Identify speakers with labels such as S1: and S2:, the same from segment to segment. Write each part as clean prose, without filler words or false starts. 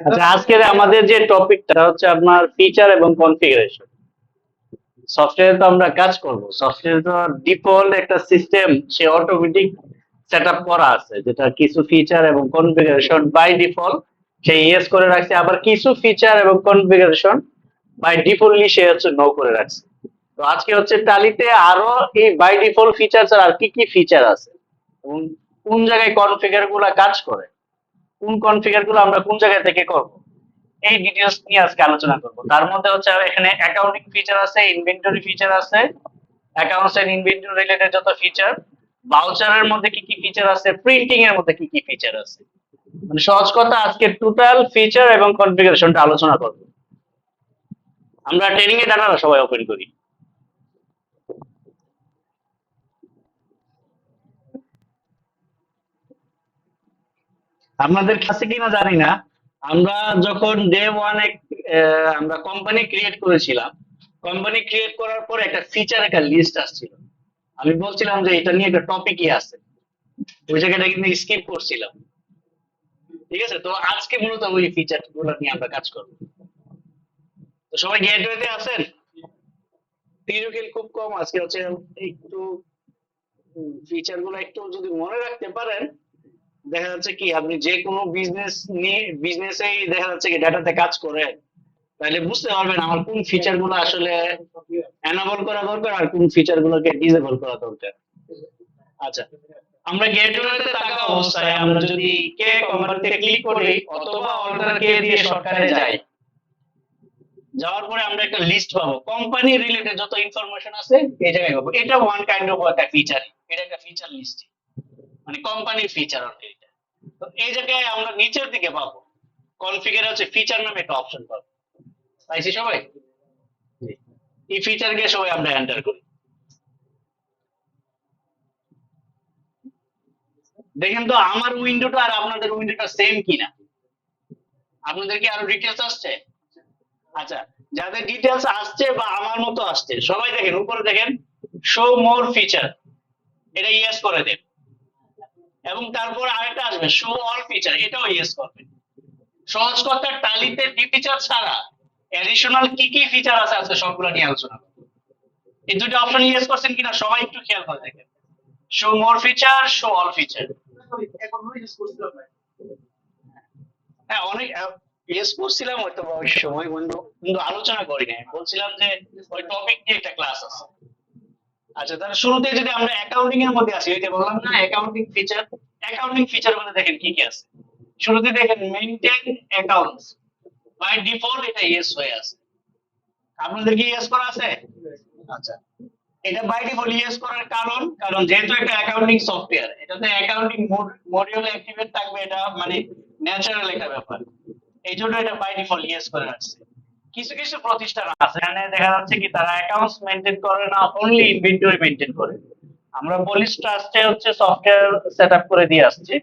S1: আচ্ছা, আজকের আমাদের যে টপিকটা হচ্ছে আপনার ফিচার এবং কনফিগারেশন। সফটওয়্যারে তো আমরা কাজ করব, সফটওয়্যারে তো ডিফল্ট একটা সিস্টেম, সে অটোমেটিক সেট আপ করা আছে, যেটা কিছু ফিচার এবং কনফিগারেশন বাই ডিফল্ট সে ইয়েস করে রাখছে, আবার কিছু ফিচার এবং কনফিগারেশন বাই ডিফল্টলি সে হচ্ছে নো করে রাখছে। তো আজকে হচ্ছে টালিতে আরো এই বাই ডিফল্ট ফিচার আর কি কি ফিচার আছে এবং কোন জায়গায় কনফিগার গুলা কাজ করে, কোন কনফিগার গুলো আমরা কোন জায়গা থেকে করব, এই ডিটেইলস নিয়ে আজকে আলোচনা করব। তার মধ্যে হচ্ছে এখানে অ্যাকাউন্টিং ফিচার আছে, ইনভেন্টরি ফিচার আছে, অ্যাকাউন্টস এন্ড ইনভেন্টরি রিলেটেড যত ফিচার, ভাউচারের মধ্যে কি কি ফিচার আছে, প্রিন্টিং এর মধ্যে কি কি ফিচার আছে, মানে সহজ কথা আজকে টোটাল ফিচার এবং কনফিগারেশনটা আলোচনা করব। আমরা ট্রেনিং এর ডাটাটা সবাই ওপেন করি। আপনাদের কাছে কিনা জানি না, আমরা যখন ডে ওয়ানে আমরা কোম্পানি ক্রিয়েট করেছিলাম, কোম্পানি ক্রিয়েট করার পর একটা ফিচার একটা লিস্ট আসছিল। আমি বলছিলাম যে এটা নিয়ে একটা টপিকই আছে, ওই জায়গাটা কিন্তু স্কিপ করছিলাম। ঠিক আছে, তো আজকে মূলত ওই ফিচার গুলো নিয়ে আমরা কাজ করবো। তো সবাই গেটওয়েতে আছেন? তিরুকিল খুব কম আজকে হচ্ছে, একটু ফিচার গুলো একটু যদি মনে রাখতে পারেন, দেখা যাচ্ছে কি আপনি যে কোনো বিজনেস নিয়ে বিজনেসেই দেখা যাচ্ছে কি ডাটাতে কাজ করে, তাহলে বুঝতে পারবেন আমার কোন ফিচার গুলো আসলে এনাবল করা দরকার আর কোন ফিচার গুলোকে ডিসেবল করা দরকার। আচ্ছা, আমরা গেটওয়েতে থাকা অবস্থায় আমরা যদি কে কোম্পানিতে ক্লিক করি অথবা অল্টার কে দিয়ে শর্টকাটে যাই, যাওয়ার পরে আমরা একটা লিস্ট পাবো, কোম্পানি রিলেটেড যত ইনফরমেশন আছে এই জায়গায় পাবো। এটা ওয়ান কাইন্ড অফ একটা ফিচার, এটা একটা ফিচার লিস্ট, মানে কোম্পানির ফিচার অর্থে এটা। তো এই জায়গায় আমরা নিচের দিকে পাবো কনফিগার হচ্ছে ফিচার নামে একটা অপশন পাবো। পাইছি সবাই? এই ফিচার কে সবাই আমরা এন্টার করি। দেখেন তো আমার উইন্ডোটা আর আপনাদের উইন্ডোটা সেম কিনা, আপনাদের কি আরো ডিটেলস আসছে? আচ্ছা, যাদের ডিটেলস আসছে বা আমার মতো আসছে সবাই দেখেন উপরে দেখেন শো মোর ফিচার, এটা ইয়েস করে দেন, এবং তারপর আরেকটা আসবে শো অল ফিচার, এটাও ইয়েস করবেন। সহজ কথা, টালিতে ডি ফিচার ছাড়া এডিশনাল কি কি ফিচার আছে আজকে সবগুলো নিয়ে আলোচনা করব। এই দুটো অপশন ইয়েস করছেন কিনা সবাই একটু খেয়াল করে দেখেন, শো মোর ফিচার, শো অল ফিচার। হ্যাঁ, অনেক ইয়েস করছিলাম হয়তো বা ওই সময়, কিন্তু কিন্তু আলোচনা করি না, বলছিলাম যে ওই টপিক নিয়ে একটা ক্লাস আছে। আচ্ছা, তাহলে শুরুতে যদি আমরা অ্যাকাউন্টিং এর মধ্যে আসি, ওই যে বললাম না অ্যাকাউন্টিং ফিচার, অ্যাকাউন্টিং ফিচার মধ্যে দেখেন কি কি আছে। শুরুতে দেখেন মেইনটেইন অ্যাকাউন্টস, বাই ডিফল্ট এটা ইয়েস হয়ে আছে। আপনাদের কি ইয়েস করা আছে? আচ্ছা, এটা বাই ডিফল্ট ইয়েস করার কারণ, কারণ যেহেতু একটা অ্যাকাউন্টিং সফটওয়্যার, এটাতে অ্যাকাউন্টিং মডিউল অ্যাক্টিভেট থাকবে, এটা মানে ন্যাচারাল একটা ব্যাপার, এই জন্য এটা বাই ডিফল্ট ইয়েস করে রাখছে। কিছু কিছু প্রতিষ্ঠান আছে এখানে দেখা যাচ্ছে কি তারা অ্যাকাউন্টস মেনটেন করে না, অনলি ইনভেন্টরি মেনটেন করে। আমরা বলি ট্রাস্টে হচ্ছে সফটওয়্যার সেট আপ করে দিয়ে আসছে,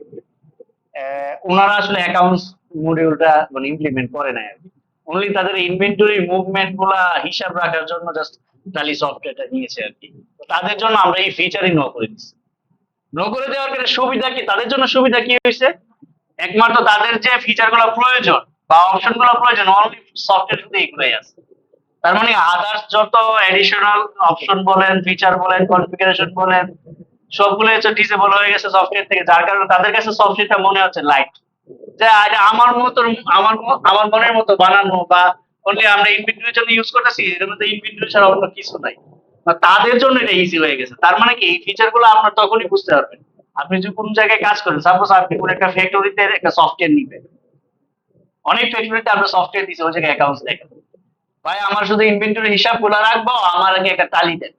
S1: ওনারা আসলে অ্যাকাউন্টস মডিউলটা মানে ইমপ্লিমেন্ট করে না আর কি, অনলি তাদের ইনভেন্টরি মুভমেন্ট গুলা হিসাব রাখার জন্য জাস্ট টালি সফটওয়্যারটা নিয়েছে আর কি। তো তাদের জন্য আমরা এই ফিচারই নো করে দিচ্ছি। নো করে দেওয়ার কারণে সুবিধা কি, তাদের জন্য সুবিধা কি হয়েছে, একমাত্র তাদের যে ফিচার গুলো প্রয়োজন বা অপশন গুলো প্রয়োজন অনলি সফটওয়্যার শুধু এগুলোই আছে। তার মানে আদার্স যত এডিশনাল অপশন বলেন, ফিচার বলেন, কনফিগারেশন বলেন, সবগুলো হচ্ছে ডিসেবল হয়ে গেছে সফটওয়্যার থেকে, যার কারণে তাদের কাছে সফটওয়্যারটা মনে হচ্ছে লাইট, যে এটা আমার মতো, আমার মনের মতো বানানো, বা অনলি আমরা ইনভেন্টরির জন্য ইউজ করতেছি, এর মধ্যে ইনভেন্টরি ছাড়া অন্য কিছু নাই, বা তাদের জন্য এটা ইজি হয়ে গেছে। তার মানে কি এই ফিচার গুলো আপনার তখনই বুঝতে পারবেন আপনি যদি কোন জায়গায় কাজ করেন। সাপোজ আপনি কোন একটা ফ্যাক্টরিতে একটা সফটওয়্যার নিবেন, অনেক ফ্যাক্টরিতে আমরা সফটওয়্যার দিচ্ছি, ওই জায়গায় অ্যাকাউন্টস দেখেন, ভাই আমার শুধু ইনভেন্টরি হিসাব গুলো রাখবো, আমার আগে একটা তালি দেন।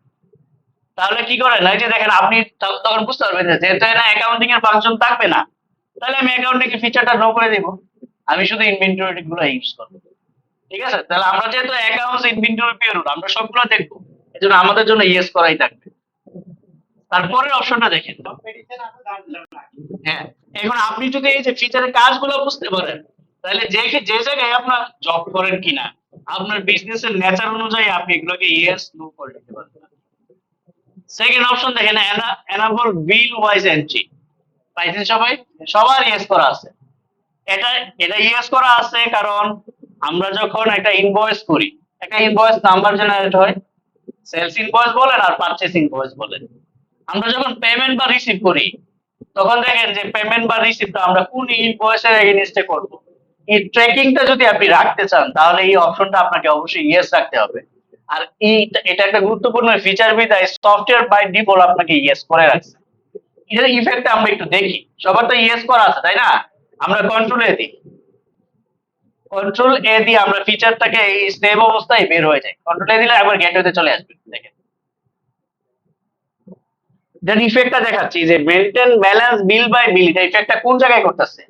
S1: তাহলে কি করেন, এই যে দেখেন আপনি তখন বুঝতে পারবেন যে যেহেতু এটা অ্যাকাউন্টিং এর ফাংশন থাকবে না, তাহলে আমি অ্যাকাউন্টিং এর ফিচারটা নো করে দিব, আমি শুধু ইনভেন্টরি গুলো ইউজ করবো। ঠিক আছে, তাহলে আমরা যেহেতু অ্যাকাউন্টস ইনভেন্টরি পিরিয়ড আমরা সবগুলো দেখবো, এজন্য আমাদের জন্য ইয়েস করাই থাকবে। তারপরের অপশনটা দেখেন, হ্যাঁ, এখন আপনি যদি এই যে ফিচারের কাজগুলো বুঝতে পারেন, তাহলে যে যে জায়গায় আপনার জব করেন কিনা আপনার বিজনেসের নেচার অনুযায়ী আপনি এগুলোকে ইয়েস নো করে দিতে পারবেন। সেকেন্ড অপশন দেখেন, এনাবল বিল ওয়াইজ এন্ট্রি, পাইছেন সবাই? সবার ইয়েস করা আছে। এটা এটা ইউজ করা আছে কারণ আমরা যখন একটা ইনভয়েস করি, একটা ইনভয়েস নাম্বার জেনারেট হয়, সেলস ইনভয়েস বলেন আর পারচেজ ইনভয়েস বলেন। আমরা যখন পেমেন্ট বা রিসিভ করি, তখন দেখেন যে পেমেন্ট বা রিসিভটা আমরা কোন ইনভয়েসের এগেইনস্টে করব। এই ট্র্যাকিংটা যদি আপনি রাখতে চান তাহলে এই অপশনটা আপনাকে অবশ্যই ইয়েস রাখতে হবে। আর এটা একটা গুরুত্বপূর্ণ ফিচার বিধায় সফটওয়্যার বাই ডিফল্ট আপনাকে ইয়েস করে রাখছে। এটার ইফেক্ট আমরা একটু দেখি। সবার তো ইয়েস করা আছে তাই না? আমরা কন্ট্রোল এ দিই, কন্ট্রোল এ দিয়ে আমরা ফিচারটাকে এই সেভ অবস্থায় বের হয়ে যায়। কন্ট্রোল এ দিলে আবার গেটওয়েতে চলে আসবে। দেখেন এটার ইফেক্টটা দেখাচ্ছি যে মেইনটেইন ব্যালেন্স বিল বাই বিল, এটা ইফেক্টটা কোন জায়গায় করতেছে।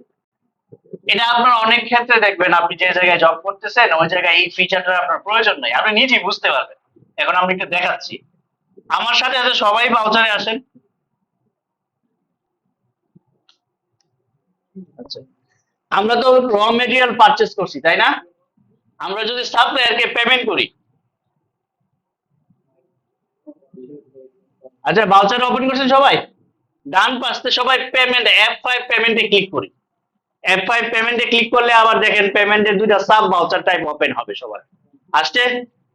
S1: এটা আপনার অনেক ক্ষেত্রে দেখবেন আপনি যে জায়গায় জব করতেছেন ওই জায়গায় এই ফিচারটা আপনার প্রয়োজন নাই, আপনি নিজেই বুঝতে পারবেন। এখন আমি একটু দেখাচ্ছি। আমার সাথে আছে সবাই বাউচারে আসেন। আচ্ছা, আমরা তো র মেটেরিয়াল পারচেজ করছি তাই না? আমরা যদি সাপ্লায়ারকে পেমেন্ট করি, আচ্ছা বাউচার ওপেন করছেন সবাই, ডান পাশে সবাই পেমেন্ট F5 পেমেন্টে ক্লিক করি। F5 পেমেন্টে ক্লিক করলে আবার দেখেন পেমেন্টের দুইটা সাব ভাউচার টাইপ ওপেন হবে সবার। আসছে,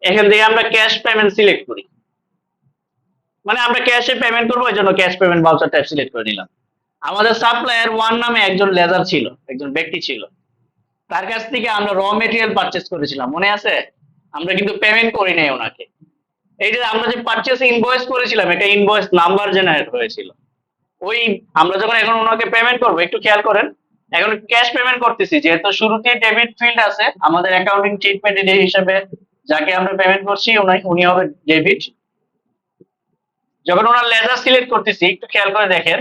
S1: এখান থেকে আমরা ক্যাশ পেমেন্ট সিলেক্ট করি, মানে আমরা ক্যাশে পেমেন্ট করবো এই জন্য cash payment voucher type select করে নিলাম। আমাদের সাপ্লায়ার ওয়ান নামে একজন লেজার ছিল, একজন ব্যক্তি ছিল, তার কাছ থেকে আমরা র মেটেরিয়াল পারচেজ করেছিলাম, মনে আছে? আমরা কিন্তু পেমেন্ট করি নাই ওনাকে। এই যে আমরা যে পারচেজ ইনভয়েস করেছিলাম এটা ইনভয়েস নাম্বার জেনারেট হয়েছিল। ওই আমরা যখন এখন ওনাকে পেমেন্ট করবো একটু খেয়াল করেন, এখন ক্যাশ পেমেন্ট করতেছি যেহেতু শুরুতে ডেবিট ফিল্ড আছে আমাদের অ্যাকাউন্টিং ট্রিটমেন্ট হিসেবে, যাকে আমরা পেমেন্ট করছি উনি হবে ডেবিট। যখন ওনার লেজার সিলেক্ট করতেছি একটু খেয়াল করে দেখেন,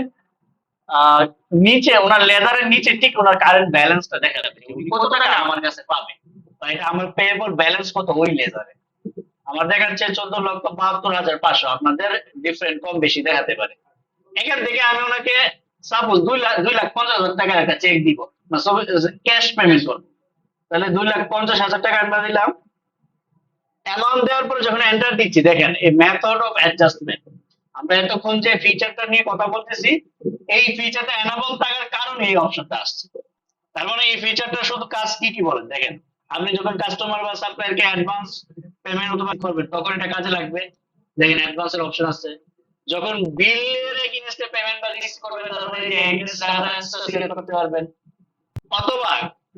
S1: আহ নিচে ওনার লেজারের নিচে ঠিক ওনার কারেন্ট ব্যালেন্সটা দেখা যাবে উনি কত টাকা আমার কাছে পাবে, বা এটা আমার পেয়েবল ব্যালেন্স কত ওই লেজারে। আমার দেখাচ্ছে 14,72,500, আপনাদের ডিফারেন্ট কম বেশি দেখাতে পারে। এখান থেকে আমি ওনাকে সাপোজ 2,50,000 টাকার একটা চেক দিব, না ক্যাশ পেমেন্ট করবো, তাহলে 2,50,000 টাকা আমরা দিলাম। অ্যামাউন্ট দেওয়ার পরে যখন এন্টার দিচ্ছি দেখেন এই মেথড অফ অ্যাডজাস্টমেন্ট, আমরা এতক্ষণ যে ফিচারটা নিয়ে কথা বলতেছি এই ফিচারটা এনাবল থাকার কারণে এই অপশনটা আসছে। তার মানে এই ফিচারটা শুধু কাজ কি কি বলেন দেখেন, আপনি যখন কাস্টমার বা সাপ্লায়ারকে অ্যাডভান্স পেমেন্ট অথবা করবেন তখন এটা কাজে লাগবে। দেখেন অ্যাডভান্সের অপশন আছে। যখন বিলের এগেইনস্টে পেমেন্ট বা রিসিভ করবেন তখন এই যে এগেইনস্ট রেফারেন্সটা সিলেক্ট করতে পারবেন। অথবা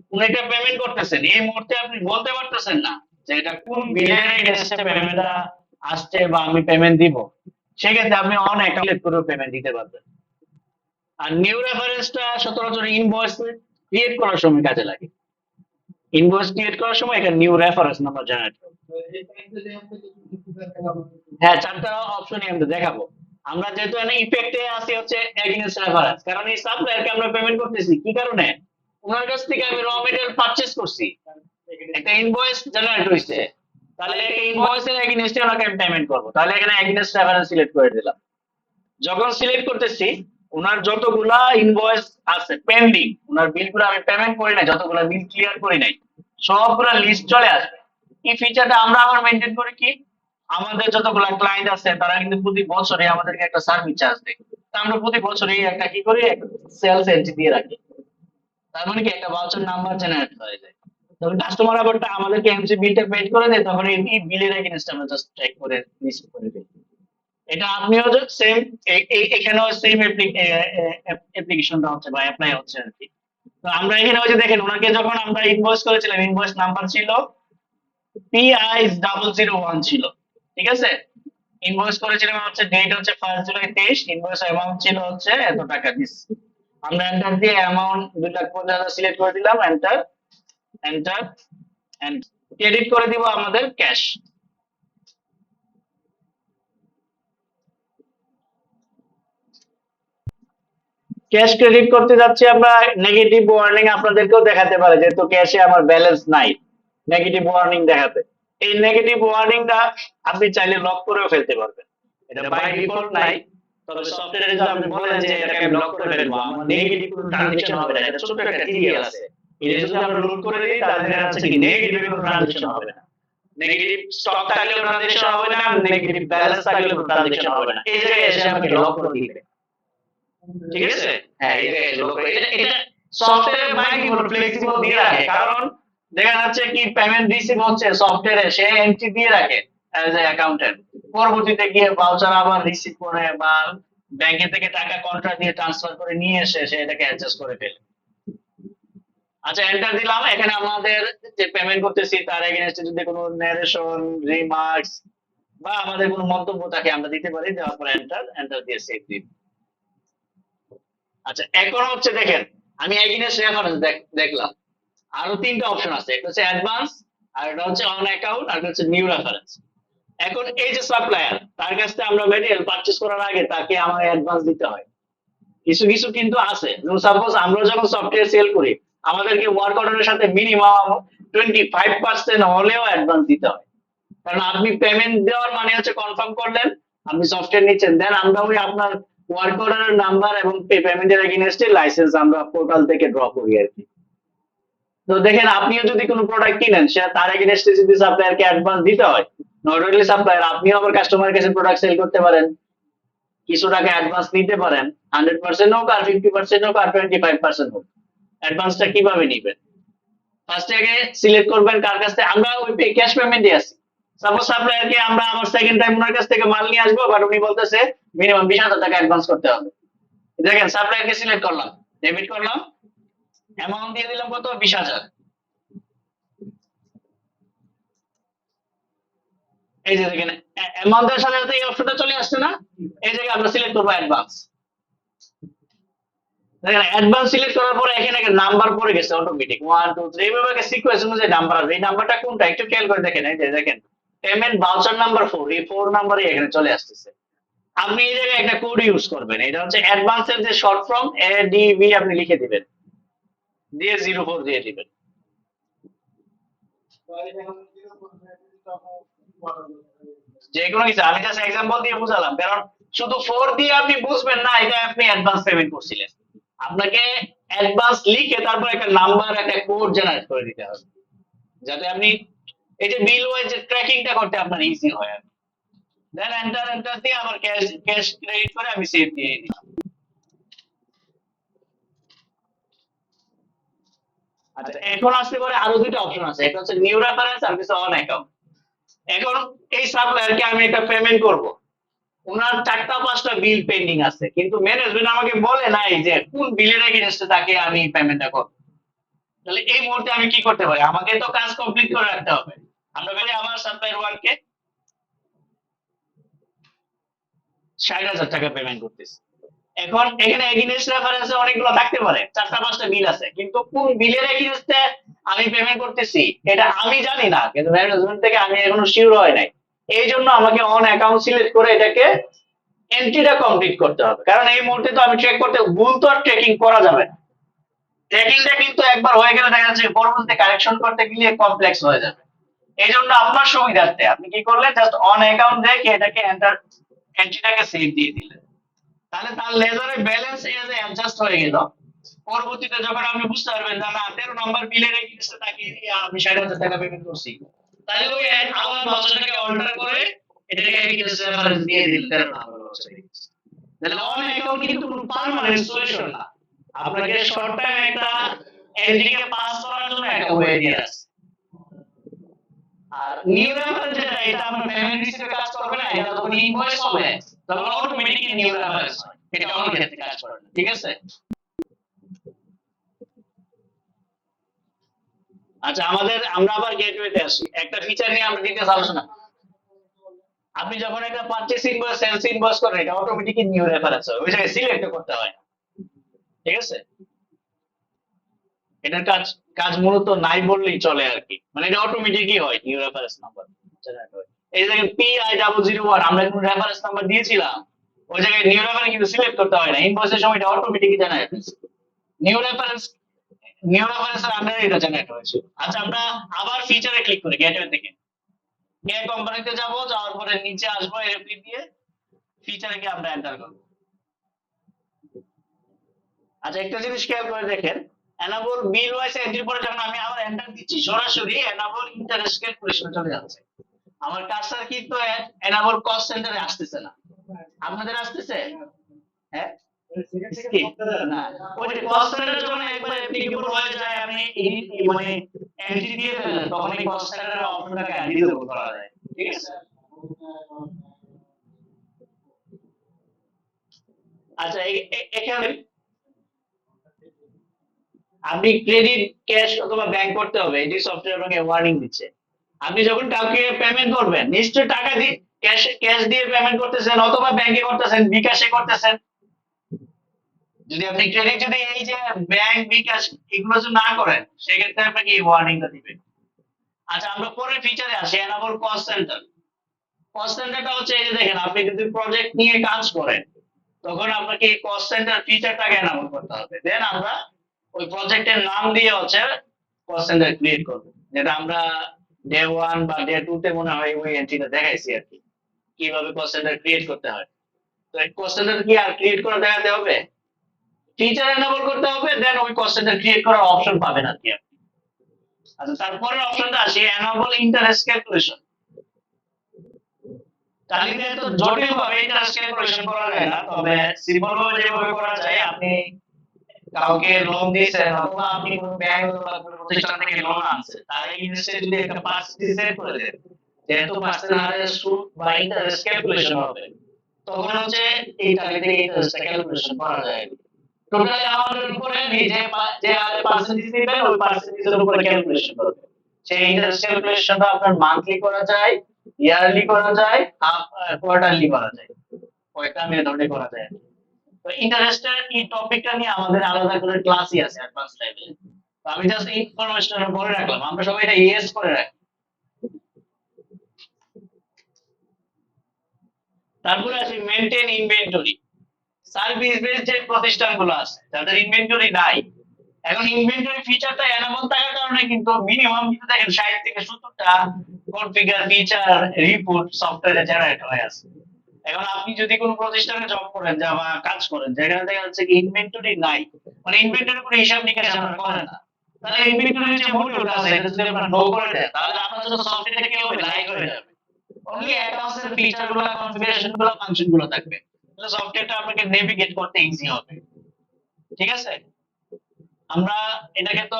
S1: কোন একটা পেমেন্ট করতেছেন এই মুহূর্তে আপনি বলতে পারতেছেন না যে এটা কোন বিলের এগেইনস্টে পেমেন্টটা আসছে বা আমি পেমেন্ট দিব, সেক্ষেত্রে আপনি অন অ্যাকাউন্ট করে পেমেন্ট দিতে পারবেন। আর নিউ রেফারেন্সটা সচরাচর ইনভয়েস ক্রিয়েট করার সময় কাজে লাগে। ইনভয়েস ক্রিয়েট করার সময় এখানে নিউ রেফারেন্স নাম্বার জেনারেট হবে। হ্যাঁ, চারটা অপশনই আমরা দেখাবো। আমরা যেহেতু এখানে ইফেক্টে আছি হচ্ছে এগেইনস্ট রেফারেন্স, কারণ এই সাপ্লায়ারকে আমরা পেমেন্ট করতেছি কি কারণে, ওনার কাছ থেকে আমি র মেটেরিয়াল পারচেজ করছি, একটা ইনভয়েস জেনারেট হইছে, তাহলে এই ইনভয়েসের এগেইনস্টে ওনাকে আমি পেমেন্ট করব, তাহলে এখানে এগেইনস্ট রেফারেন্স সিলেক্ট করে দিলাম। যখন সিলেক্ট করতেছি ওনার যতগুলা ইনভয়েস আছে পেন্ডিং, ওনার বিলগুলো আমি পেমেন্ট করি নাই, যতগুলা বিল ক্লিয়ার করি নাই সবগুলা লিস্ট চলে আসবে। এই ফিচারটা আমরা আবার মেইনটেইন করি কি, আমাদের যতগুলা ক্লায়েন্ট আছে তারা কিন্তু প্রতি বছরে আমাদেরকে একটা সার্ভিস চার্জ দেয়, তা আমরা প্রতি বছরে একটা কি করি সেলস এন্ট্রি দিয়ে রাখি। তার মানে কি একটা ভাউচার নাম্বার জেনারেট হয়ে যায়। যখন কাস্টমার আবার আমাদেরকে এমসি বিলটা পেড করে দেয় তখন এই বিলের এগেইনস্ট আমরা জাস্ট ট্র্যাক করে রিসিভ করে দিই। এটা আপনিও যে সেম এখানেও সেম অ্যাপ্লিকেশনটা হচ্ছে বা অ্যাপ্লাই হচ্ছে আর কি। তো আমরা এখানে ওই যে দেখেন ওনাকে যখন আমরা ইনভয়েস করেছিলাম ইনভয়েস নাম্বার ছিল PI0001 ছিল, ঠিক আছে? ইনভয়েস করেছিলাম হচ্ছে ডেট হচ্ছে 1 জুলাই 23, ইনভয়েস অ্যামাউন্ট ছিল হচ্ছে এত টাকা দিস। আমরা এন্টার দিয়ে অ্যামাউন্ট 2,50,000 সিলেক্ট করে দিলাম, এন্টার এন্টার এন্ড ক্রেডিট করে দিব আমাদের ক্যাশ। ক্যাশ ক্রেডিট করতে যাচ্ছি আমরা, নেগেটিভ ওয়ার্নিং আপনাদেরকেও দেখাতে পারে যেহেতু ক্যাশে আমার ব্যালেন্স নাই, নেগেটিভ ওয়ার্নিং দেখাতে। এই নেগেটিভ ওয়ার্নিংটা আপনি চাইলে লক করেও ফেলতে পারবেন, এটা বাই ডিফল্ট নাই। তবে সফটওয়্যারে যদি আপনি বলেন যে এটাকে আমি লক করে ফেলবো, আমার নেগেটিভ কোনো ট্রানজাকশন হবে না, এটা ছোট একটা টিডিএল আছে, এটা যদি আমরা লোড করে দিই তাহলে দেখা যাচ্ছে কি নেগেটিভ কোনো ট্রানজাকশন হবে না, নেগেটিভ স্টক থাকলেও ট্রানজাকশন হবে না, নেগেটিভ ব্যালেন্স থাকলেও ট্রানজাকশন হবে না। এই জায়গায় এসে আমাকে লক করে দিতে, ঠিক আছে? হ্যাঁ, এটা সফটওয়্যারে ভাই কি বলবো ফ্লেক্সিবল দিয়ে রাখে, কারণ দেখা যাচ্ছে কি পেমেন্ট রিসিভ হচ্ছে সফটওয়্যারে, সে এন্ট্রি দিয়ে রাখে অ্যাজ এ অ্যাকাউন্টেন্ট, পরবর্তীতে গিয়ে ভাউচার আবার রিসিভ করে বা ব্যাংকে থেকে টাকা কন্ট্রা দিয়ে ট্রান্সফার করে নিয়ে এসে সে এটাকে অ্যাডজাস্ট করে ফেলে। আচ্ছা এন্টার দিলাম, এখানে আমাদের যে পেমেন্ট করতেছি তার এগেইনস্টে যদি কোনো ন্যারেশন, রিমার্কস বা আমাদের কোনো মন্তব্য থাকে আমরা দিতে পারি, দেওয়ার পর এন্টার, এন্টার দিয়ে সেভ দিই। আচ্ছা এখন হচ্ছে দেখেন আমি এগেইনস্ট রেফারেন্স দেখলাম, আরো তিনটা অপশন আছে, একটা হচ্ছে অ্যাডভান্স, আর একটা হচ্ছে অন অ্যাকাউন্ট, আর একটা হচ্ছে নিউ রেফারেন্স। এখন এই যে সাপ্লায়ার, তার কাছ থেকে আমরা ম্যাটেরিয়াল পারচেজ করার আগে তাকে আমার অ্যাডভান্স দিতে হয়। কিছু কিছু কিন্তু আছে, যেমন সাপোজ আমরা যখন সফটওয়্যার সেল করি আমাদেরকে ওয়ার্ক অর্ডারের সাথে মিনিমাম 25% হলেও অ্যাডভান্স দিতে হয়, কারণ আপনি পেমেন্ট দেওয়ার মানে হচ্ছে কনফার্ম করলেন আপনি সফটওয়্যার নিচ্ছেন, দেন আমরা ওই আপনার ওয়ার্ক অর্ডারের নাম্বার এবং পেমেন্টের এগেইনস্টে লাইসেন্স আমরা পোর্টাল থেকে ড্র করি আর কি। তো দেখেন আপনিও যদি কোনো প্রোডাক্ট কিনেন সে তার এগেইনস্টে যদি সাপ্লায়ারকে অ্যাডভান্স দিতে হয়, নট অনলি সাপ্লায়ার, আপনিও আবার কাস্টমারের কাছে প্রোডাক্ট সেল করতে পারেন, কিছু টাকা অ্যাডভান্স নিতে পারেন, 100% হোক আর 50% হোক আর 25% হোক। অ্যাডভান্সটা কিভাবে নিবেন? ফার্স্টে আগে সিলেক্ট করবেন কার কাছ থেকে, আমরা ওই ক্যাশ পেমেন্টে আছি, সাপোজ সাপ্লায়ারকে আমরা আমার সেকেন্ড টাইম ওনার কাছ থেকে মাল নিয়ে আসবো, বাট উনি বলতেছে মিনিমাম 20,000 টাকা অ্যাডভান্স করতে হবে। দেখেন সাপ্লায়ারকে সিলেক্ট করলাম, ডেবিট করলাম, অ্যামাউন্ট দিয়ে দিলাম কত, 20,000। এই যে দেখেন অ্যামাউন্টের সাথে সাথে এই অপশনটা চলে আসছে না, এই জায়গায় আমরা সিলেক্ট করবো অ্যাডভান্স। দেখেন অ্যাডভান্স সিলেক্ট করার পরে এখানে একটা নাম্বার পড়ে গেছে অটোমেটিক 1 2 3, এইভাবে একটা সিকোয়েন্স অনুযায়ী নাম্বার আসবে। এই নাম্বারটা কোনটা একটু খেয়াল করে দেখেন, এই যে দেখেন পেমেন্ট ভাউচার নাম্বার 4, এই 4 নাম্বারই এখানে চলে আসতেছে। আপনি এই জায়গায় একটা কোড ইউজ করবেন, এটা হচ্ছে অ্যাডভান্সের যে শর্ট ফর্ম এডিবি, আপনি লিখে দিবেন, দিয়ে 04 দিয়ে দিবেন। যে কোনো কিছু আমি জাস্ট এক্সাম্পল দিয়ে বুঝালাম, কারণ শুধু 4 দিয়ে আপনি বুঝবেন না এটা আপনি অ্যাডভান্স পেমেন্ট করছিলেন, আপনাকে অ্যাডভান্স লিখে তারপর একটা নাম্বার একটা কোড জেনারেট করে দিতে হবে, যাতে আপনি এই যে বিল ওয়াইজ যে ট্র্যাকিংটা করতে আপনার ইজি হয়। আর দেন এন্টার, এন্টার দিয়ে আমার ক্যাশ ক্যাশ ক্রেডিট করে আমি সেভ দিয়ে দিলাম। আচ্ছা এখন আসতে পারে আরো দুইটা অপশন আছে, একটা হচ্ছে নিউ রেফারেন্স আর কিছু অন অ্যাকাউন্ট। এখন এই সাপ্লায়ারকে আমি একটা পেমেন্ট করব, ওনার 4টা 5টা বিল পেন্ডিং আছে, কিন্তু ম্যানেজমেন্ট আমাকে বলে নাই যে কোন বিলের এগেইনস্টে তাকে আমি পেমেন্টটা করব। তাহলে এই মুহূর্তে আমি কি করতে পারি, আমাকে তো কাজ কমপ্লিট করে রাখতে হবে। আমরা বলি আমার সাপ্লায়ার ওয়ানকে 60,000 টাকা পেমেন্ট করতেছি। এখন এখানে এগেইনস্ট রেফারেন্সে অনেকগুলো থাকতে পারে, 4টা 5টা বিল আছে, কিন্তু কোন বিলের এগেইনস্টে আমি পেমেন্ট করতেছি এটা আমি জানি না, কিন্তু ম্যানেজমেন্ট থেকে আমি এখনো শিওর হয় নাই। এই জন্য আমাকে অন অ্যাকাউন্ট সিলেক্ট করে এটাকে এন্ট্রিটা কমপ্লিট করতে হবে, কারণ এই মুহূর্তে তো আমি ট্র্যাক করতে, ভুল তো আর ট্র্যাকিং করা যাবে না। ট্র্যাকিংটা কিন্তু একবার হয়ে গেলে দেখা যাচ্ছে পরবর্তীতে কারেকশন করতে গেলে কমপ্লেক্স হয়ে যাবে। এই জন্য আপনার সুবিধার্থে আপনি কি করলেন, জাস্ট অন অ্যাকাউন্ট রেখে এটাকে এন্টার, এন্ট্রিটাকে সেভ দিয়ে দিলেন, তাহলে তার লেজারে ব্যালেন্স এজ অ্যাডজাস্ট হয়ে গেল। পরবর্তীতে যখন আপনি বুঝতে পারবেন যে না 13 নম্বর বিলের এগেইনস্টে তাকে আমি 60,000 টাকা পেমেন্ট করছি, তাহলে ওই আবার ভাউচারটাকে অল্টার করে এটাকে এগেইনস্ট রেফারেন্স দিয়ে দিলেন 13 নম্বর ভাউচার। তাহলে অন অ্যাকাউন্ট কিন্তু কোনো পার্মানেন্ট সলিউশন না, আপনাকে শর্ট টাইম একটা এনজিকে পাস করার জন্য একটা ওয়ে দিয়ে আছে। আর নিউ রেফারেন্স যেটা, এটা আমরা পেমেন্ট রিসিভে কাজ করবে না, এটা যখন ইনভয়েস হবে তখন অটোমেটিক্যালি নিউ রেফারেন্স হয়, এটা অনেক ক্ষেত্রে কাজ করে না, ঠিক আছে। আচ্ছা আমরা আবার গেটওয়েতে আসি, একটা ফিচার নিয়ে আমরা ডিটেইলস আলোচনা। আপনি যখন একটা পারচেজ ইনভয়েস, সেলস ইনভয়েস করেন এটা অটোমেটিক্যালি নিউ রেফারেন্স হয়, ওই জায়গায় সিলেক্ট করতে হয় না, ঠিক আছে। এটার কাজ কাজ মূলত নাই বললেই চলে আর কি, মানে এটা অটোমেটিকই হয়, নিউ রেফারেন্স নাম্বার জেনারেট হয়। এই যে PI001 আমরা কোন রেফারেন্স নাম্বার দিয়েছিলাম, ওই জায়গায় নিউ রেফারেন্স কিন্তু সিলেক্ট করতে হয় না, ইনভয়েসের সময় এটা অটোমেটিকই জেনারেট হয়েছে। নিউ রেফারেন্স, নিউ রেফারেন্সের আন্ডারে এটা জেনারেট হয়েছে। আচ্ছা আমরা আবার ফিচারে ক্লিক করি, গেটওয়ে থেকে কে কোম্পানিতে যাব, যাওয়ার পরে নিচে আসবো এফপি দিয়ে, ফিচারে গিয়ে আমরা এন্টার করব। আচ্ছা একটা জিনিস খেয়াল করে দেখেন, এনাবল বিল ওয়াইজ এন্ট্রি পরে যখন আমি আবার এন্টার দিচ্ছি সরাসরি এনাবল ইন্টারেস্ট ক্যালকুলেশনে চলে যাচ্ছে। আমার কার্সার কিন্তু এনাবল কস্ট সেন্টারে আসতেছে না, আপনাদের আসতেছে? হ্যাঁ Skip না, ওই যে কস্ট সেন্টার যখন একবার অ্যাপ্লিকেবল হয়ে যায়, আপনি মানে এন্ট্রি দিয়ে ফেললেন, তখন এই কস্ট সেন্টারের অপশনটাকে ডিসেবল করা যায়। ঠিক আছে? আচ্ছা, এখানে আপনি ক্রেডিট, ক্যাশ অথবা ব্যাংক করতে হবে, এটি সফটওয়্যার আপনাকে ওয়ার্নিং দিচ্ছে। আপনি যখন কাউকে পেমেন্ট করবেন, নিশ্চয়ই টাকা দিয়ে, ক্যাশ ক্যাশ দিয়ে পেমেন্ট করতেছেন অথবা ব্যাংকে করতেছেন, বিকাশে করতেছেন। যদি আপনি ক্রেডিট, যদি এই যে ব্যাংক, বিকাশ এগুলো যদি না করেন, সেক্ষেত্রে আপনাকে এই ওয়ার্নিংটা দিবে। আচ্ছা, আমরা পরের ফিচারে আসি, এনাবল কস্ট সেন্টার। কস্ট সেন্টারটা হচ্ছে, এই যে দেখেন, আপনি যদি প্রজেক্ট নিয়ে কাজ করেন, তখন আপনাকে এই কস্ট সেন্টার ফিচারটাকে এনাবল করতে হবে। দেন আমরা ওই প্রজেক্টের নাম দিয়ে হচ্ছে কস্ট সেন্টার ক্রিয়েট করব, যেটা আমরা ডে 1 বা ডে 2 তে মনে হয় ওই এন্ট্রিটা দেখাইছি আর কি, কিভাবে কস্ট সেন্টার ক্রিয়েট করতে হয়। তো এই কস্ট সেন্টার কি আর ক্রিয়েট করে দেখাতে হবে? ফিচার এনাবল করতে হবে, দেন ওই কস্ট সেন্টার ক্রিয়েট করার অপশন পাবেন আর কি আপনি। আচ্ছা, তারপরের অপশনটা আসি, এনাবল ইন্টারেস্ট ক্যালকুলেশন। টালিতে এত জটিল ভাবে ইন্টারেস্ট ক্যালকুলেশন করা যায় না, তবে সিম্পল ভাবে যেভাবে করা যায়, আপনি কাউকে লোন দিয়েছেন অথবা আপনি কোনো ব্যাংক বা কোনো প্রতিষ্ঠান থেকে লোন আনছেন, তাহলে ইনভেস্টে যদি একটা পার্সেন্টেজ সেট করে দেন, যেহেতু পার্সেন্ট হারে সুদ বা ইন্টারেস্ট ক্যালকুলেশন হবে, তখন হচ্ছে এই টার্গেট থেকে ইন্টারেস্ট ক্যালকুলেশন করা যায়। টোটালি আমাদের উপরে নিজে যে হারে পার্সেন্টেজ দিবেন, ওই পার্সেন্টেজের উপরে ক্যালকুলেশন করবে। সেই ইন্টারেস্ট ক্যালকুলেশনটা আপনার মান্থলি করা যায়, ইয়ারলি করা যায়, কোয়ার্টারলি করা যায়, কয়েকটা মেথডে করা যায়। তো ইন্টারেস্টের এই টপিকটা নিয়ে আমাদের আলাদা করে ক্লাসই আছে অ্যাডভান্স লেভেলে। তো আমি জাস্ট ইনফরমেশন বলে রাখলাম, আমরা সবাই এটা ইয়েস করে রাখি। তারপরে আছে মেইনটেইন ইনভেন্টরি। সার্ভিস বেসড যে প্রতিষ্ঠানগুলো আছে, যাদের ইনভেন্টরি নাই, এখন ইনভেন্টরি ফিচারটা এনাবল থাকার কারণে কিন্তু মিনিমাম কিন্তু দেখেন 60 থেকে 70টা কনফিগার ফিচার রিপোর্ট সফটওয়্যারে জেনারেট হয়ে আছে। এখন আপনি যদি কোনো প্রতিষ্ঠানে জব করেন, যা বা কাজ করেন, যেখানে দেখা যাচ্ছে কি ইনভেন্টরি নাই, মানে ইনভেন্টরি কোনো হিসাব নিকাশ আপনারা করেন না, তাহলে ইনভেন্টরি যে মডিউলটা আছে, এটা যদি আপনারা নো করে দেন, তাহলে আপনার জন্য সফটওয়্যারটা কি হবে, লাইট হয়ে যাবে। অনলি অ্যাকাউন্টস এর ফিচার গুলো, কনফিগারেশন গুলো, ফাংশন গুলো থাকবে, তাহলে সফটওয়্যারটা আপনাকে নেভিগেট করতে ইজি হবে। ঠিক আছে? আমরা এটাকে তো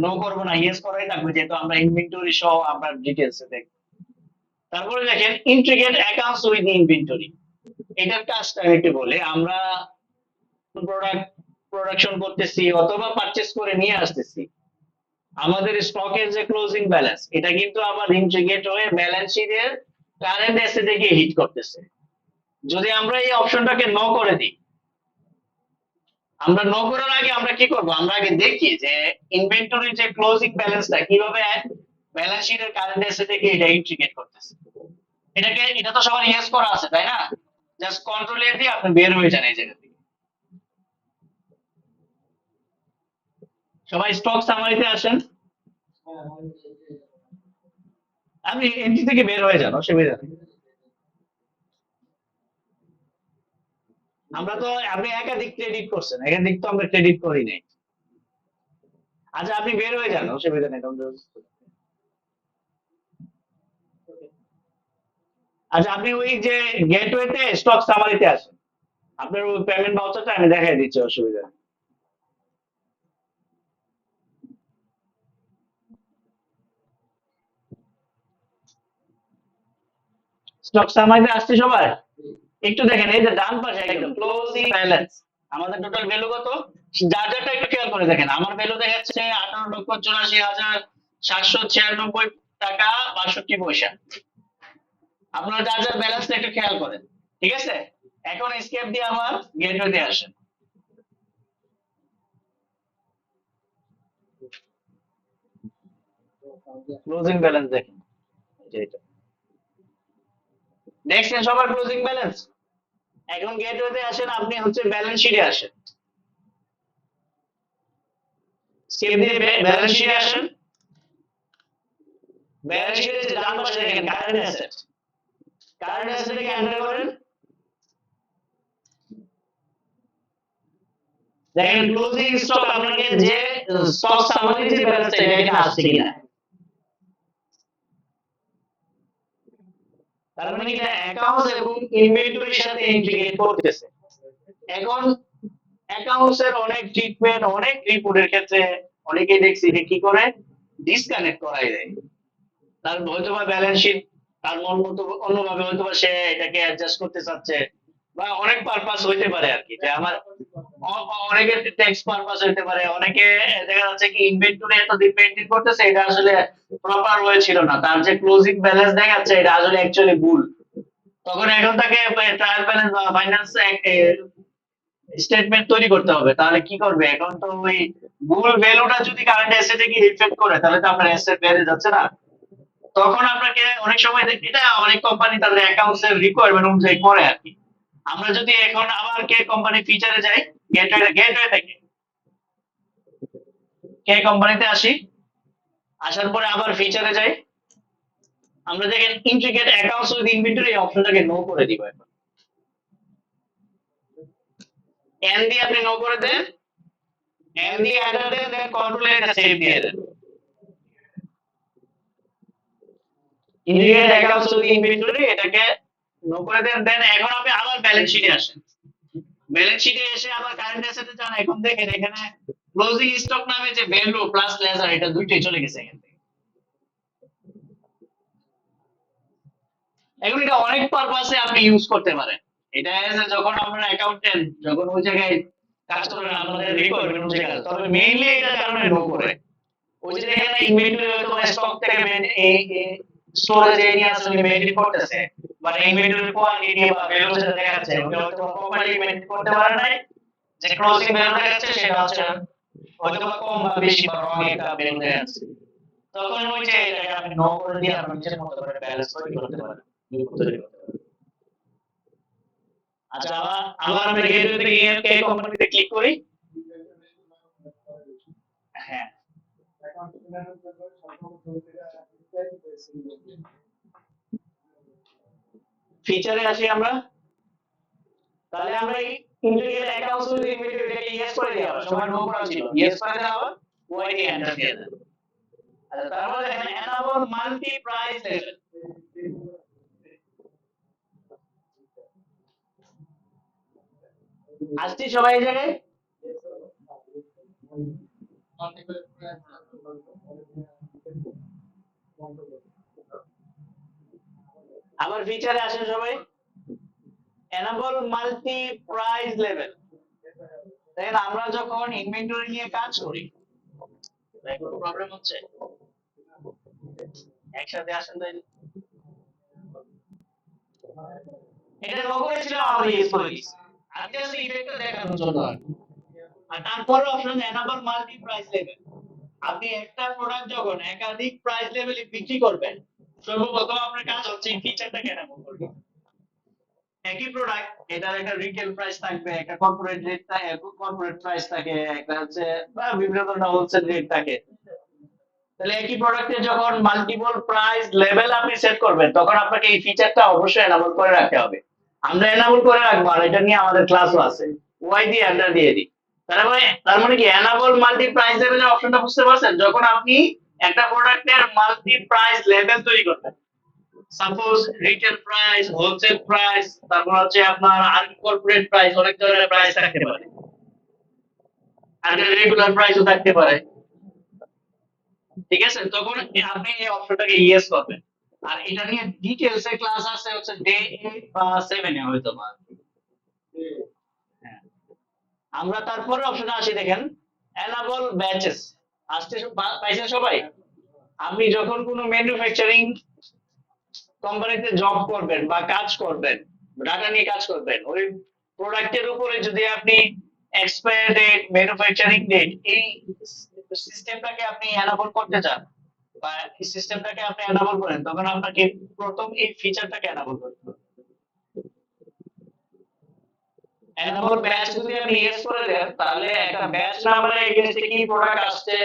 S1: নো করবো না, ইয়েস করাই থাকবে, যেহেতু আমরা ইনভেন্টরি সহ আমরা ডিটেইলস এ দেখব। তারপরে দেখেন ইন্টিগ্রেট অ্যাকাউন্টস উইথ ইনভেন্টরি। এটার কাজটা আমি একটু বলি। আমরা প্রোডাক্ট প্রোডাকশন করতেছি অথবা পারচেজ করে নিয়ে আসতেছি, আমাদের স্টকের যে ক্লোজিং ব্যালেন্স, এটা কিন্তু আবার ইন্টিগ্রেট হয়ে ব্যালেন্স শিটের কারেন্ট অ্যাসেটে গিয়ে হিট করতেছে। যদি আমরা এই অপশনটাকে নো করে দিই, আমরা নো করার আগে আমরা কি করব, আমরা আগে দেখি যে ইনভেন্টরির যে ক্লোজিং ব্যালেন্সটা কিভাবে ব্যালেন্স শিটের কারেন্ট অ্যাসেটে গিয়ে এটা ইন্টিগ্রেট করতেছে। এটা তো সবার ইয়েস করা আছে, তাই না? জাস্ট কন্ট্রোল এ দিয়ে আপনি বের হয়ে যান এই জায়গা থেকে। সবাই স্টক সামারিতে আসেন, আপনি এন্ট্রি থেকে বের হয়ে যান, অসুবিধা নেই। আমরা তো, আপনি একাধিক ক্রেডিট করছেন, একাধিক তো আমরা ক্রেডিট করি নাই। আচ্ছা, আপনি বের হয়ে যান, অসুবিধা নেই। আচ্ছা, আপনি ওই যে গেটওয়েতে স্টক সামারিতে আসেন, আপনার ওই পেমেন্ট ভাউচারটা আমি দেখাই দিচ্ছি, অসুবিধা নেই। স্টক সামারিতে আসছে সবাই? একটু দেখেন, এই যে ডান পাশে একদম ক্লোজিং ব্যালেন্স, আমাদের টোটাল ভ্যালু কত, যার যারটা একটু খেয়াল করে দেখেন। আমার ভ্যালু দেখাচ্ছে 58,84,796 টাকা 62 পয়সা। আপনারা যার যার ব্যালেন্সটা একটু খেয়াল করেন। ঠিক আছে? এখন স্কেপ দিয়ে আমার গেটওয়েতে আসেন। ক্লোজিং ব্যালেন্স দেখেন, এই যে এটা। দেখছেন সবার ক্লোজিং ব্যালেন্স? এখন গেটওয়েতে আসেন, আপনি হচ্ছে ব্যালেন্স শিটে আসেন, স্কেপ দিয়ে ব্যালেন্স শিটে আসেন। ব্যালেন্স শিটে যে ডান পাশে দেখেন কারেন্ট অ্যাসেট, কারেন্ট অ্যাসেটকে এন্টার করেন। দেখেন ক্লোজিং স্টক আপনাকে যে স্টক সামারি যে ব্যালেন্সটা, এটা এখানে আসছে কিনা। তার মানে কি এটা অ্যাকাউন্টস এবং ইনভেন্টরির সাথে ইন্টিগ্রেট করতেছে। এখন অ্যাকাউন্টস এর অনেক ট্রিটমেন্ট, অনেক রিপোর্টের ক্ষেত্রে অনেকেই দেখছি যে কি করে ডিসকানেক্ট করাই দেয়। তার হয়তো বা ব্যালেন্স শিট তার মন মতো অন্যভাবে হয়তো বা সে এটাকে অ্যাডজাস্ট করতে চাচ্ছে, বা অনেক পারপাস হইতে পারে আর কি, যে আমার অনেকের ট্যাক্স পারপাস হইতে পারে, অনেকে দেখা যাচ্ছে কি ইনভেন্টরি এতদিন মেনটেন করতেছে এটা আসলে প্রপার ওয়ে ছিল না, তার যে ক্লোজিং ব্যালেন্স দেখাচ্ছে এটা আসলে অ্যাকচুয়ালি ভুল। তখন এখন তাকে ট্রায়াল ব্যালেন্স বা ফাইন্যান্স স্টেটমেন্ট তৈরি করতে হবে। তাহলে কি করবে, এখন তো ওই ভুল ভ্যালুটা যদি কারেন্ট অ্যাসেটে গিয়ে রিফ্লেক্ট করে তাহলে তো আপনার অ্যাসেট বেড়ে যাচ্ছে না। তখন আপনাকে অনেক সময় এটা অনেক কোম্পানি তাদের অ্যাকাউন্টস এর রিকোয়ারমেন্ট অনুযায়ী করে আর কি। আমরা যদি এখন আবার কে কোম্পানি ফিচারে যাই, গেটওয়ে থেকে কে কোম্পানিতে আসি, আসার পরে আবার ফিচারে যাই, আমরা দেখেন ইন্ট্রিকেট অ্যাকাউন্টস উইথ ইনভেন্টরি এই অপশনটাকে নো করে দিব। এখন এন দিয়ে আপনি নো করে দেন, এন দিয়ে এন্টার দেন, দেন কন্ট্রোল এটা সেভ দিয়ে দেন। ইন্ডিকেট অ্যাকাউন্টস উইথ ইনভেন্টরি এটাকে নো করে দেন। দেন এখন আপনি আবার ব্যালেন্স শিটে আসেন, ব্যালেন্স শিটে এসে আবার কারেন্ট অ্যাসেটে যান। এখন দেখেন এখানে ক্লোজিং স্টক নামে যে ভ্যালু প্লাস লেজার এটা দুইটাই চলে গেছে এখান থেকে। এখন এটা অনেক পারপাসে আপনি ইউজ করতে পারেন। এটা যখন আপনার অ্যাকাউন্টেন্ট যখন ওই জায়গায় কাজ করেন আপনাদের রিকোয়ারমেন্ট অনুযায়ী কাজ, তবে মেইনলি এটার কারণে নো করে ওই যে এখানে ইনভেন্টরি হয়তো স্টক থেকে এই স্টোরেজ এরিয়া আসলে মেইনটেইন করতেছে, বা ইনভেন্টরি কোয়ান্টিটি বা ভ্যালু যেটা দেখাচ্ছে ওটা হয়তো প্রপারলি মেইনটেইন করতে পারে না, যে ক্লোজিং ভ্যালু দেখাচ্ছে সেটা হচ্ছে হয়তো বা কম বা বেশি বা রং একটা ভ্যালু দেখাচ্ছে। তখন ওই যে এটাকে আপনি নো করে দিয়ে আপনি নিজের মতো করে ব্যালেন্স তৈরি করতে পারেন, তৈরি করতে পারেন। আচ্ছা, আবার আবার আমরা গেটওয়ে থেকে কে কোম্পানিতে ক্লিক করি। হ্যাঁ, ফিচারে আসি আমরা। তাহলে আমরা এই ইন্টিগ্রেটেড অ্যাকাউন্টস উইথ ইনভেন্টরি এটাকে ইয়েস করে দেওয়া হবে, সবার নো করা ছিল, ইয়েস করে দেওয়া হবে, ওয়াই দিয়ে এন্টার দিয়ে দেন। আচ্ছা, তারপরে দেখেন এনাবল মাল্টি প্রাইস লেভেল। আসছি সবাই এই জায়গায়। আবার ফিচারে আসেন সবাই, এনাবল মাল্টি প্রাইস লেভেল। দেখেন আমরা যখন ইনভেন্টরি নিয়ে কাজ করি, কোনো প্রবলেম হচ্ছে, একসাথে আসেন তাই। এটা নো করেছিলাম আমরা ইউজ করে দিয়েছি, আজকে আসলে ইফেক্টটা দেখানোর জন্য আর কি। আর তারপরে option enable multi price level. আপনি একটা প্রোডাক্ট যখন একাধিক প্রাইস লেভেলে বিক্রি করবেন, সর্বপ্রথম আপনার কাজ হচ্ছে এই ফিচারটাকে এনাবল করবেন। একই প্রোডাক্ট, এটার একটা রিটেল প্রাইস থাকবে, একটা কর্পোরেট রেট থাকে, কর্পোরেট প্রাইস থাকে, একটা হচ্ছে বা বিভিন্ন ধরনের হোলসেল রেট থাকে। তাহলে একই প্রোডাক্টের যখন মাল্টিপল প্রাইস লেভেল আপনি সেট করবেন তখন আপনাকে এই ফিচারটা অবশ্যই এনাবল করে রাখতে হবে। আমরা এনাবল করে রাখবো, আর এটা নিয়ে আমাদের ক্লাসও আছে, ওয়াই দিয়ে এন্টার দিয়ে দিই। তার মানে কি এনাবল মাল্টি প্রাইস লেভেলের অপশনটা বুঝতে পারছেন? যখন আপনি একটা প্রোডাক্টের মাল্টি প্রাইস লেভেল তৈরি করবেন, suppose retail price, wholesale price, তারপর হচ্ছে আপনার আনকর্পোরেট প্রাইস, অনেক ধরনের প্রাইস থাকতে পারে, আর রেগুলার প্রাইসও থাকতে পারে। ঠিক আছে, তখন আপনি এই অপশনটাকে ইয়েস করবেন। আর এটা নিয়ে ডিটেইলস এর ক্লাস আছে হচ্ছে ডে 8 বা 7 এ হয়তো বা। হ্যাঁ, আমরা তারপরে অপশনে আসি, দেখেন এনাবল ব্যাচেস। আসতে পাইছেন সবাই? আপনি যখন কোনো ম্যানুফ্যাকচারিং কোম্পানিতে জব করবেন বা কাজ করবেন, ডাটা নিয়ে কাজ করবেন, ওই প্রোডাক্টের উপরে যদি আপনি এক্সপায়ার ডেট, ম্যানুফ্যাকচারিং ডেট, এই সিস্টেমটাকে আপনি এনাবল করতে চান বা এই সিস্টেমটাকে আপনি এনাবল করেন, তখন আপনাকে প্রথম এই ফিচারটাকে এনাবল করতে হবে। এনাবল ব্যাচ যদি আপনি ইয়েস করে দেন, তাহলে একটা ব্যাচ নাম্বারের এগেইনস্টে কি প্রোডাক্ট আসছে,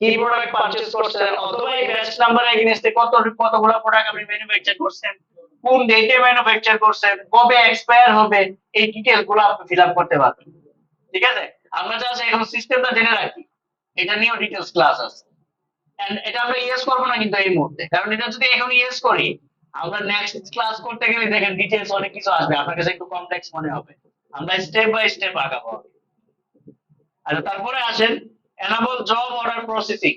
S1: কি প্রোডাক্ট পারচেজ করছেন, অথবা এই ব্যাচ নাম্বারের এগেইনস্টে কতগুলো প্রোডাক্ট আপনি ম্যানুফ্যাকচার করছেন, কোন ডেটে ম্যানুফ্যাকচার করছেন, কবে এক্সপায়ার হবে, এই ডিটেইল গুলো আপনি ফিল আপ করতে পারবেন। ঠিক আছে, আমরা জাস্ট এখন সিস্টেমটা জেনে রাখি, এটা নিয়েও ডিটেইলস ক্লাস আছে। এন্ড এটা আমরা ইয়েস করবো না কিন্তু এই মুহূর্তে, কারণ এটা যদি এখন ইয়েস করি আমরা নেক্সট ক্লাস করতে গেলে দেখেন ডিটেইলস অনেক কিছু আসবে, আপনার কাছে একটু কমপ্লেক্স মনে হবে। আমরা স্টেপ বাই স্টেপ আগাবো। আচ্ছা, তারপরে আসেন এনাবল জব অর্ডার প্রসেসিং।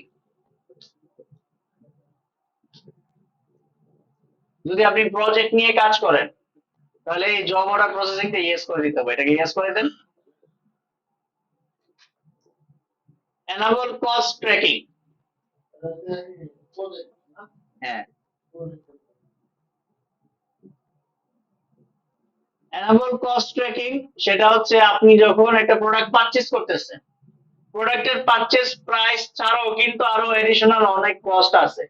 S1: যদি আপনি প্রজেক্ট নিয়ে কাজ করেন তাহলে এই জব অর্ডার প্রসেসিংটা ইয়েস করে দিতে হবে, এটাকে ইয়েস করে দেন। Enable cost tracking. হ্যাঁ, এনাবল কস্ট ট্র্যাকিং সেটা হচ্ছে আপনি যখন একটা প্রোডাক্ট পারচেজ করতেছেন, প্রোডাক্টের পারচেজ প্রাইস ছাড়াও কিন্তু আরো এডিশনাল অনেক কস্ট আছে।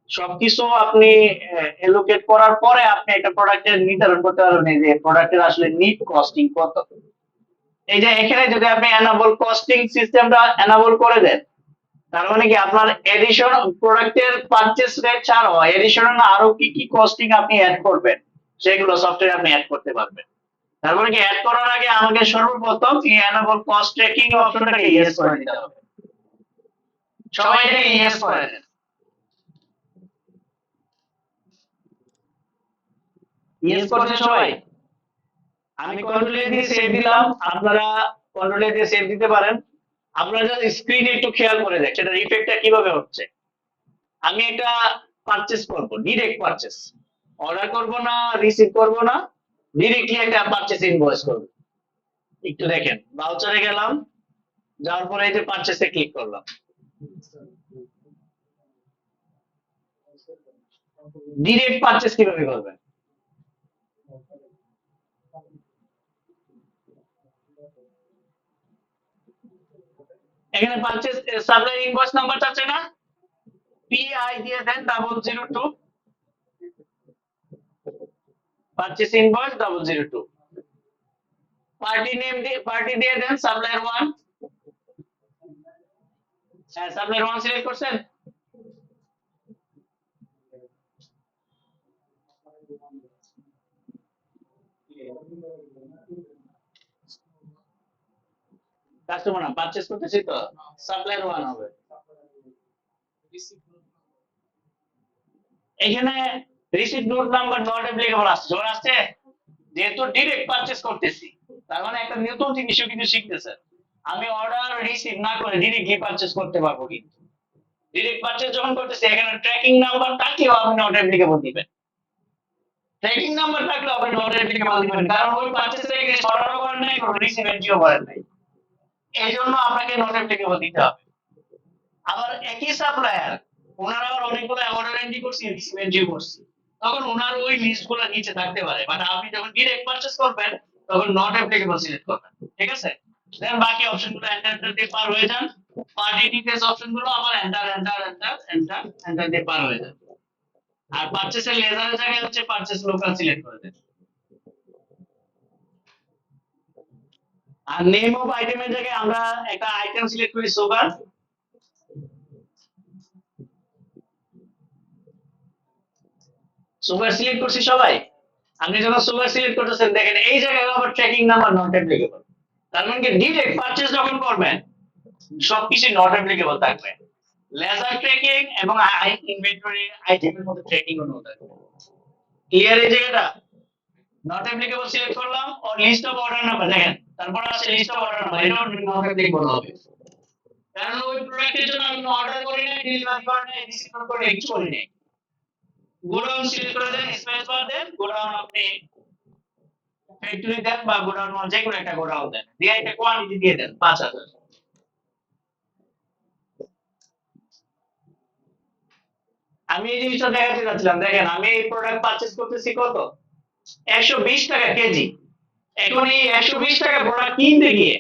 S1: সবকিছু আপনি এলোকেট করার পরে আপনি একটা প্রোডাক্টের নির্ধারণ করতে পারবেন যে প্রোডাক্টের আসলে নিট কস্টিং কত। এই যে এখানে যদি আপনি এনাবল কস্টিং সিস্টেমটা এনাবল করে দেন, তার মানে কি আপনার এডিশন প্রোডাক্টের পারচেজ রেট ছাড়াও এডিশনাল আরো কি কি কস্টিং আপনি অ্যাড করবেন সেগুলো সফটওয়্যার আপনি অ্যাড করতে পারবেন। তার মানে কি অ্যাড করার আগে আমাকে সর্বপ্রথম এই এনাবল কস্ট ট্র্যাকিং অপশনটাকে ইয়েস করে দিতে হবে। সবাই এটাকে ইয়েস করে দেন। ইয়েস করতে সবাই। আমি কন্ট্রোল এ দিয়ে সেভ দিলাম, আপনারা কন্ট্রোল এ দিয়ে সেভ দিতে পারেন। আপনারা জাস্ট স্ক্রিনে একটু খেয়াল করে দেখেন সেটার ইফেক্টটা কিভাবে হচ্ছে। আমি এটা পারচেজ করব, ডিরেক্ট পারচেজ, অর্ডার করব না, রিসিভ করব না, ডিরেক্টলি একটা পারচেজ ইনভয়েস করব। একটু দেখেন, ভাউচারে গেলাম, যাওয়ার পরে এই যে পারচেজে ক্লিক করলাম। ডিরেক্ট পারচেজ কিভাবে করবেন? এখানে পারচেজ সাপ্লাই ইনভয়েস নাম্বার চাচ্ছে না, পিআই দিয়ে দেন 002, পারচেজ ইনভয়েস 002, পার্টি নেম দিয়ে পার্টি দিয়ে দেন সাপ্লায়ার 1। হ্যাঁ, সাপ্লায়ার 1 সিলেক্ট করছেন। কাস্টমার না, পারচেজ করতেছি তো, সাপ্লায়ার 1 হবে। এখানে receive note number not applicable আসছে, জোর আসছে, যেহেতু ডিরেক্ট পারচেজ করতেছি তার মানে একটা নতুন জিনিসও কিন্তু শিখতেছে। আমি অর্ডার রিসিভ না করে ডিরেক্টলি পারচেজ করতে পারবো, কিন্তু ডিরেক্ট পারচেজ যখন করতেছি এখানে ট্র্যাকিং নাম্বার থাকলেও আপনি নট অ্যাপ্লিকেবল দিবেন। ট্র্যাকিং নাম্বার থাকলেও আপনি নট অ্যাপ্লিকেবল দিবেন, কারণ ওই পারচেজ থেকে অর্ডারও করেন নাই, কোনো রিসিভ এন্ট্রিও করেন নাই, এই জন্য আপনাকে নট অ্যাপ্লিকেবল দিতে হবে। আবার একই সাপ্লায়ার ওনার আবার অনেকগুলো অর্ডার এন্ট্রি করছি, রিসিভ এন্ট্রি করছি, তখন ওনার ওই লিস্টগুলো নিচে থাকতে পারে, মানে আপনি যখন ডিরেক্ট পারচেজ করবেন তখন নট অ্যাপ্লিকেবল সিলেক্ট করবেন, ঠিক আছে। দেন বাকি অপশনগুলো এন্টার এন্টার দিয়ে পার হয়ে যান, পার্টি ডিটেইলস অপশনগুলো আবার enter enter enter enter enter দিয়ে পার হয়ে যান। আর পারচেজের লেজারের জায়গায় হচ্ছে পারচেজ লোকাল সিলেক্ট করে দেন। আর নেম অফ আইটেমের জায়গায় আমরা একটা আইটেম সিলেক্ট করি, সুগার। সুগার সিলেক্ট করছি সবাই। আপনি যখন সুগার সিলেক্ট করতেছেন দেখেন এই জায়গায় আবার ট্র্যাকিং নাম্বার নট অ্যাপ্লিকেবল, তার মানে কি ডিরেক্ট পারচেজ যখন করবেন সবকিছু নট অ্যাপ্লিকেবল থাকবে। লেজার ট্র্যাকিং এবং ইনভেন্টরি আইটেমের মধ্যে ট্র্যাকিং অনু থাকবে। ক্লিয়ার এই জায়গাটা? নট অ্যাপ্লিকেবল সিলেক্ট করলাম, আর লিস্ট অফ অর্ডার নাম্বার দেখেন, তারপর আছে লিস্ট অফ অর্ডার নাম্বার, এটাও নট অ্যাপ্লিকেবল হবে, কারণ ওই প্রোডাক্টের জন্য আমি অর্ডার করি নাই, ডেলিভারি করি নাই, রিসিভ করি নাই, কিছু করি নাই। গোডাউন সিলেক্ট করে দেন, স্পেস বার দেন, গোডাউন আপনি ফ্যাক্টরি দেন বা গোডাউন যে কোনো একটা গোডাউন দেন, দিয়ে একটা কোয়ান্টিটি দিয়ে দেন 5000। আমি এই জিনিসটা দেখাতে যাচ্ছিলাম, দেখেন আমি এই প্রোডাক্ট পারচেজ করতেছি কত, 120 টাকা কেজি। এখন এই 120 টাকা প্রোডাক্ট কিনতে গিয়ে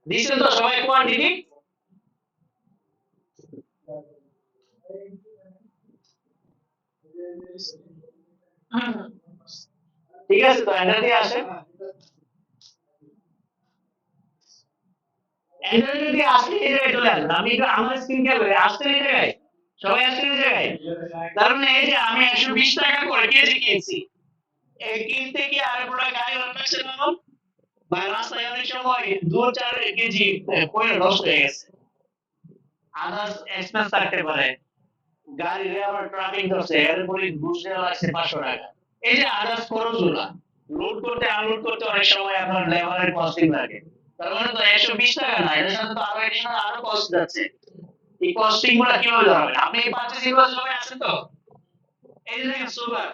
S1: দিচ্ছেন তো সবাই কোয়ান্টিটি, ঠিক আছে তো, এন্টার দিয়ে আসেন। এন্টার দিয়ে আসলে এই জায়গায় চলে আসবেন। আমি একটু আমার স্ক্রিন খেয়াল করি, আসছে এই জায়গায়, সবাই আসছে এই জায়গায়। তার মানে এই যে আমি 120 টাকা করে কেজি কিনছি, এই কিনতে গিয়ে আর প্রোডাক্ট গাড়ি লাগছে না, বা রাস্তায় অনেক সময় 2-4 কেজি পরে নষ্ট হয়ে গেছে, আদার্স এক্সপেন্স থাকতে পারে, গাড়ি আবার ট্রাফিক ধরছে, এরপরে ঘুষ দেওয়া লাগছে 500 টাকা। এই যে আদার্স খরচগুলো লোড করতে আনলোড করতে অনেক সময় আপনার লেবারের কস্টিং লাগে, তার মানে তো 120 টাকা না, এটার সাথে তো আরো এডিশনাল আরো কস্ট যাচ্ছে। এই কস্টিং গুলো কিভাবে ধরাবেন? আপনি এই পারচেজ ইনভয়েস সবাই আছেন তো? এই যে দেখেন সুগার,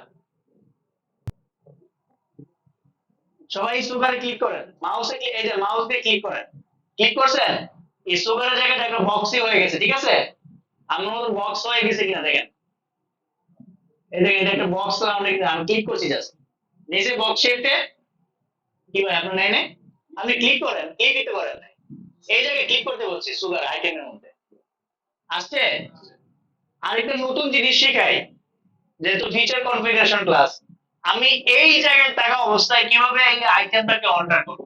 S1: সবাই সুগারে ক্লিক করেন, মাউসে এই যে মাউস দিয়ে ক্লিক করেন, ক্লিক করছেন, এই সুগারের জায়গাটা একটা বক্সই হয়ে গেছে, ঠিক আছে? আমার মতো বক্স হয়ে গেছে কিনা দেখেন, এই দেখেন এটা একটা বক্স, আমি ক্লিক করছি জাস্ট নিচে বক্স শেপে, কি ভাই আপনার নাই নাই? আপনি ক্লিক করেন, ক্লিক দিতে পারেন নাই, এই জায়গায় ক্লিক করতে বলছি সুগার আইটেমের মধ্যে আসছে। আরেকটা নতুন জিনিস শেখাই, যেহেতু ফিচার কনফিগারেশন ক্লাস, আমি এই জায়গায় থাকা অবস্থায় কিভাবে এই আইটেমটাকে অর্ডার করব।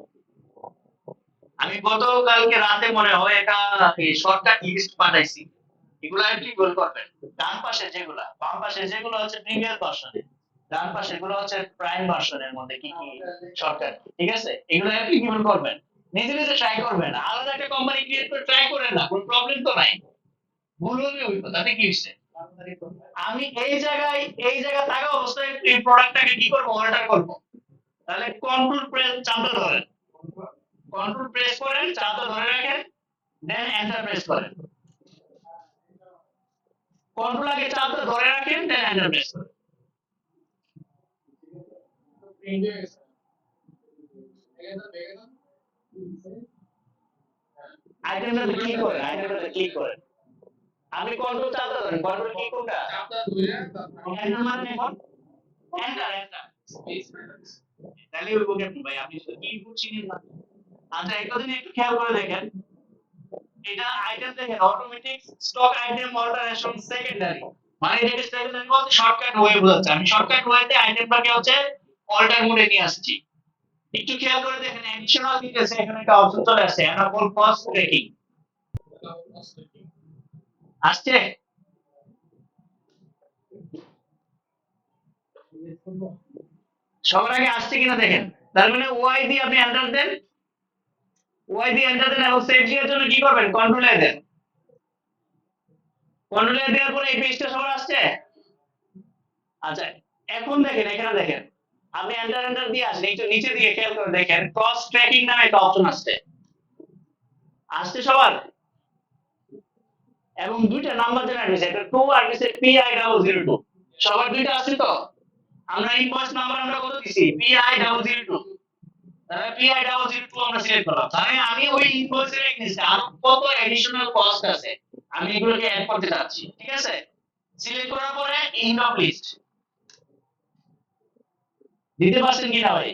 S1: আমি গতকালকে রাতে মনে হয় একটা শর্টকাট লিস্ট পাঠাইছি, এগুলো অ্যাপ্লিকেবল করবেন। ডান পাশে যেগুলা, বাম পাশে যেগুলো হচ্ছে প্রিমিয়ার ভার্সনে, ডান পাশে গুলো হচ্ছে প্রাইম ভার্সনের মধ্যে কি কি শর্টকাট, ঠিক আছে? এগুলো অ্যাপ্লিকেবল করবেন, নিজে নিজে ট্রাই করবেন, আলাদা একটা কোম্পানি ক্রিয়েট করে ট্রাই করেন না, কোনো প্রবলেম তো নাই। ভুল হলে হইব, তাতে কি হইছে? আমি এই জায়গা থাকা অবস্থায় এই প্রোডাক্টটাকে কি করব, অর্ডার করব। তাহলে কন্ট্রোল প্রেস চাপটা ধরেন, কন্ট্রোল প্রেস করেন, চাপটা ধরে রাখেন, দেন এন্টার প্রেস করেন। কন্ট্রোল আগে চাপটা ধরে রাখেন, দেন এন্টার প্রেস করেন। আইটেমটাতে ক্লিক করেন, আইটেমটাতে ক্লিক করেন। আমি কন্ট্রোল চাপটা ধরেন, কন্ট্রোল কি কোনটা? চাপটা ধরে এন্টার মানে এখন এন্টার এন্টার স্পেস তাহলে ওই প্রোগ্রাম ভাই আপনি কি বুঝছিলেন না? আচ্ছা একটা দিন একটু খেয়াল করে দেখেন, এটা আইটেম দেখেন automatic stock item alteration secondary, মানে এটা সেকেন্ডারি বলতে শর্টকাট ওয়ে বোঝাচ্ছে, আমি শর্টকাট ওয়েতে আইটেমটাকে হচ্ছে অল্টার মোডে নিয়ে আসছি। একটু খেয়াল করে দেখেন অ্যাডিশনাল ডিটেইলস এখানে একটা অপশন চলে আসছে, এনাবল কস্ট ট্র্যাকিং আসছে। সবার আগে আসছে কিনা দেখেন, তার মানে ওয়াই দিয়ে আপনি এন্টার দেন, ওয়াই দিয়ে এন্টার দেন এবং সেভ দেওয়ার জন্য কি করবেন, কন্ট্রোল এ দেন, কন্ট্রোল এ দেওয়ার পরে এই পেজটা সবার আসছে। আচ্ছা এখন দেখেন, এখানে দেখেন, আপনি এন্টার এন্টার দিয়ে আসেন, একটু নিচে দিকে খেয়াল করে দেখেন কস্ট ট্র্যাকিং নামে একটা অপশন আসছে, আসছে সবার, এবং দুইটা নাম্বার জেনারেট হয়েছে, একটা 2 আর একটা PI002, সবার দুইটা আসছে তো? আমরা ইনভয়েস নাম্বার আমরা কত দিছি, PI002, তাহলে PI002 আমরা সিলেক্ট করলাম, তাহলে আমি ওই ইনভয়েসের এগেইনস্টে আরো কত এডিশনাল কস্ট আছে আমি এগুলোকে অ্যাড করতে যাচ্ছি, ঠিক আছে? সিলেক্ট করার পরে এন্ড অফ লিস্ট দিতে পারছেন কিনা ভাই?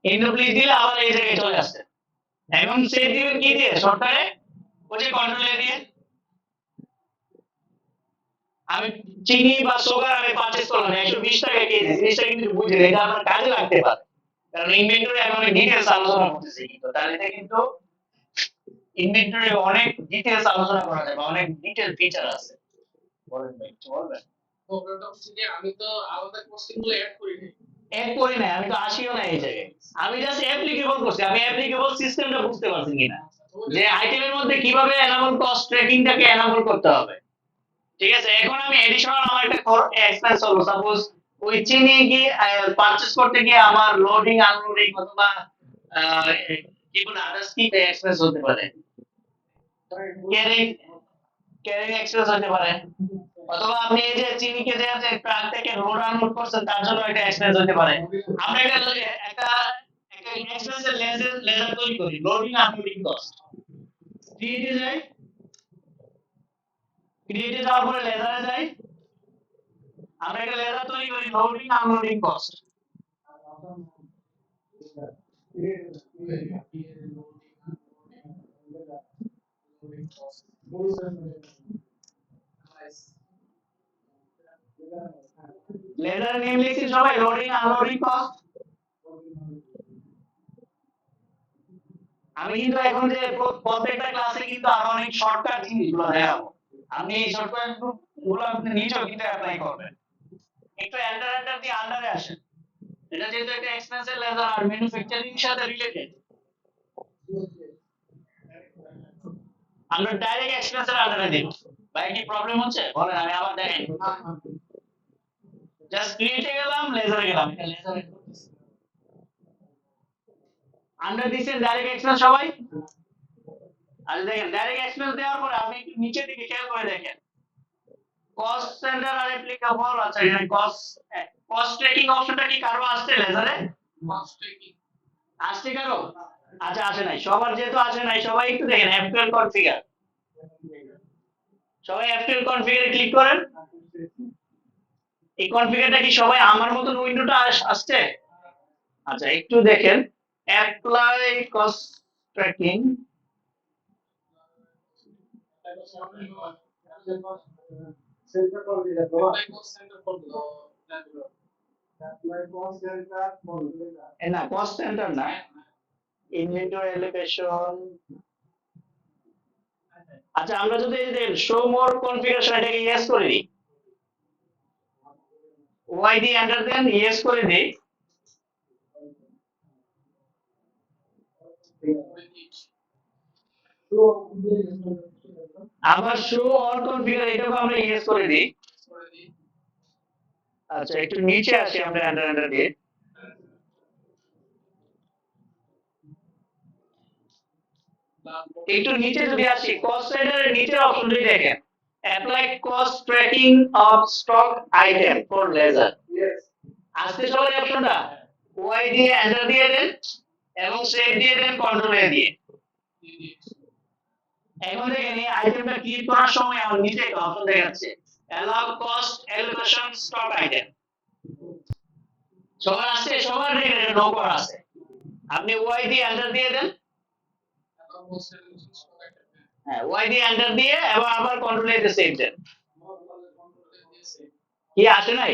S1: এন্ড অফ লিস্ট দিলে আবার এই জায়গায় চলে আসছে, এখন সেভ দিবেন কি দিয়ে, শর্টকাটে ওই যে কন্ট্রোল দিয়ে। আমি চিনি বা সুগার আমি পারচেজ করলাম 120 টাকা কেজি, জিনিসটা কিন্তু বুঝলেন, এটা আপনার কাজে লাগতে পারে, কারণ ইনভেন্টরি আমি অনেক ডিটেলস আলোচনা করতেছি, কিন্তু তাহলে এটা কিন্তু ইনভেন্টরি অনেক ডিটেলস আলোচনা করা যায় বা অনেক ডিটেল ফিচার আছে। বলেন ভাই, কিছু বলবেন? প্রবলেমটা হচ্ছে যে আমি তো আলাদা কস্টিং গুলো এড করি নাই, এড করি নাই, আমি তো আসিও না এই জায়গায়, আমি জাস্ট অ্যাপ্লিকেবল করছি, আমি অ্যাপ্লিকেবল সিস্টেমটা বুঝতে পারছি কিনা, যে আইটেমের মধ্যে কিভাবে এনাবল কস্ট ট্র্যাকিংটাকে এনাবল করতে হবে, ঠিক আছে? এখন আমি এডিশনাল আমার একটা এক্সপেন্স হলো, সাপোজ ওই চিনি গিয়ে পারচেজ করতে গিয়ে আমার লোডিং আনলোডিং অথবা আহ, কি বলে আদার্স কি এক্সপেন্স হতে পারে, ক্যারিং ক্যারিং এক্সপেন্স হতে পারে, অথবা আপনি এই যে চিনিকে যে আছে ট্রাক থেকে লোড আনলোড করছেন তার জন্য একটা এক্সপেন্স হতে পারে। আমরা একটা একটা এক্সপেন্সের লেজার তৈরি করি, লোডিং আনলোডিং কস্ট, ক্রিয়েটে যাই, ক্রিয়েটে যাওয়ার পরে লেজারে যাই, আমরা একটা লেজার তৈরি করি loading unloading cost, ledger name লিখছি সবাই, লোডিং আনলোডিং কস্ট। আমি কিন্তু এখন যে প্রত্যেকটা ক্লাসে কিন্তু আরো অনেক শর্টকাট জিনিসগুলো দেখাবো, আপনি এই শর্টকাট গুলো আপনি নিজেও কিন্তু অ্যাপ্লাই করবেন। একটু এন্টার এন্টার দিয়ে আন্ডারে আসেন, এটা যেহেতু একটা এক্সপেন্সের লেজার আর ম্যানুফ্যাকচারিং এর সাথে রিলেটেড, আমরা ডাইরেক্ট এক্সপেন্সের আন্ডারে দিব। ভাই কি প্রবলেম হচ্ছে বলেন, আমি আবার দেখাই, জাস্ট ক্রিয়েটে গেলাম, লেজারে গেলাম, এটা লেজারে আন্ডার দিচ্ছেন ডাইরেক্ট এক্সপেন্স সবাই। আচ্ছা দেখেন ডাইরেক্ট এক্সপেন্স দেওয়ার পরে আপনি একটু নিচের দিকে খেয়াল করে দেখেন কস্ট সেন্টার আর অ্যাপ্লিকেবল। আচ্ছা এখানে কস্ট ট্র্যাকিং অপশনটা কি কারো আসছে লেজারে? আসছে কারো? আচ্ছা আসে নাই সবার, যেহেতু আসে নাই সবাই একটু দেখেন এফপিএল কনফিগার, সবাই এফপিএল কনফিগারে ক্লিক করেন। এই কনফিগারটা কি সবাই আমার মতন উইন্ডোটা আসছে? আচ্ছা একটু দেখেন অ্যাপ্লাই কস্ট ট্র্যাকিং। না কস্ট সেন্টার না, ইনভেন্টরি অ্যালোকেশন। আচ্ছা আমরা যদি এই যে শো মোর কনফিগারেশন এটাকে ইয়েস করে দিই, ওয়াই দিয়ে এন্টার দেন, ইয়েস করে দিই, আবার শো অল কনফিগার এটাকে আমরা ইয়েস করে দিই। আচ্ছা একটু নিচে আসি আমরা এন্টার দিয়ে, একটু নিচে যদি আসি কস্ট সেন্টারের নিচের অপশনটি দেখেন apply cost tracking of stock item for ledger. আসতে সবাই অপশনটা ওয়াই দিয়ে এন্টার দিয়ে দেন এবং সেভ দিয়ে দেন কন্ট্রোল এ দিয়ে। এখন দেখেন এই আইটেমটা ক্লিক করার সময় আমার নিচে একটা অপশন দেখাচ্ছে allow cost allocation stock item. সবার আছে, সবার দেখেন এটা নো করা আছে। আপনি ওয়াই দিয়ে এন্টার দিয়ে দেন, হ্যাঁ ওয়াই দিয়ে এন্টার দিয়ে এবং আবার কন্ট্রোল এ দিয়ে সেভ দেন। কি আসে নাই?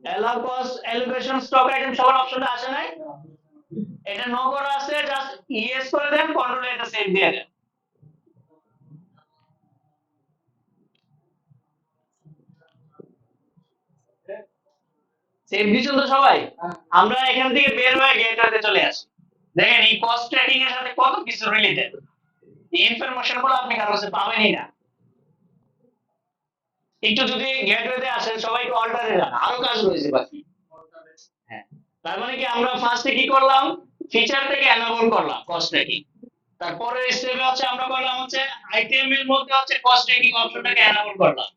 S1: Allow cost allocation stock item সবার অপশনটা আসে নাই? এটা নো করা আছে, জাস্ট ইয়েস করে দেন, কন্ট্রোল এটা সেভ দিয়ে দেন। সেভ দিছেন তো সবাই? আমরা এখান থেকে বের হয়ে গেটওয়েতে চলে আসি। দেখেন এই কস্ট ট্র্যাকিং এর সাথে কত কিছু রিলেটেড, এই ইনফরমেশন গুলো আপনি কারো কাছে পাবেনই না। একটু যদি গেটওয়েতে আসেন সবাই একটু অল্টারে যান, আরো কাজ রয়েছে বাকি। হ্যাঁ তার মানে কি আমরা ফার্স্টে কি করলাম, ফিচার থেকে এনাবল করলাম কস্ট ট্র্যাকিং। তারপরে স্টেপে হচ্ছে আমরা করলাম হচ্ছে আইটেম এর মধ্যে হচ্ছে কস্ট ট্র্যাকিং অপশনটাকে এনাবল করলাম।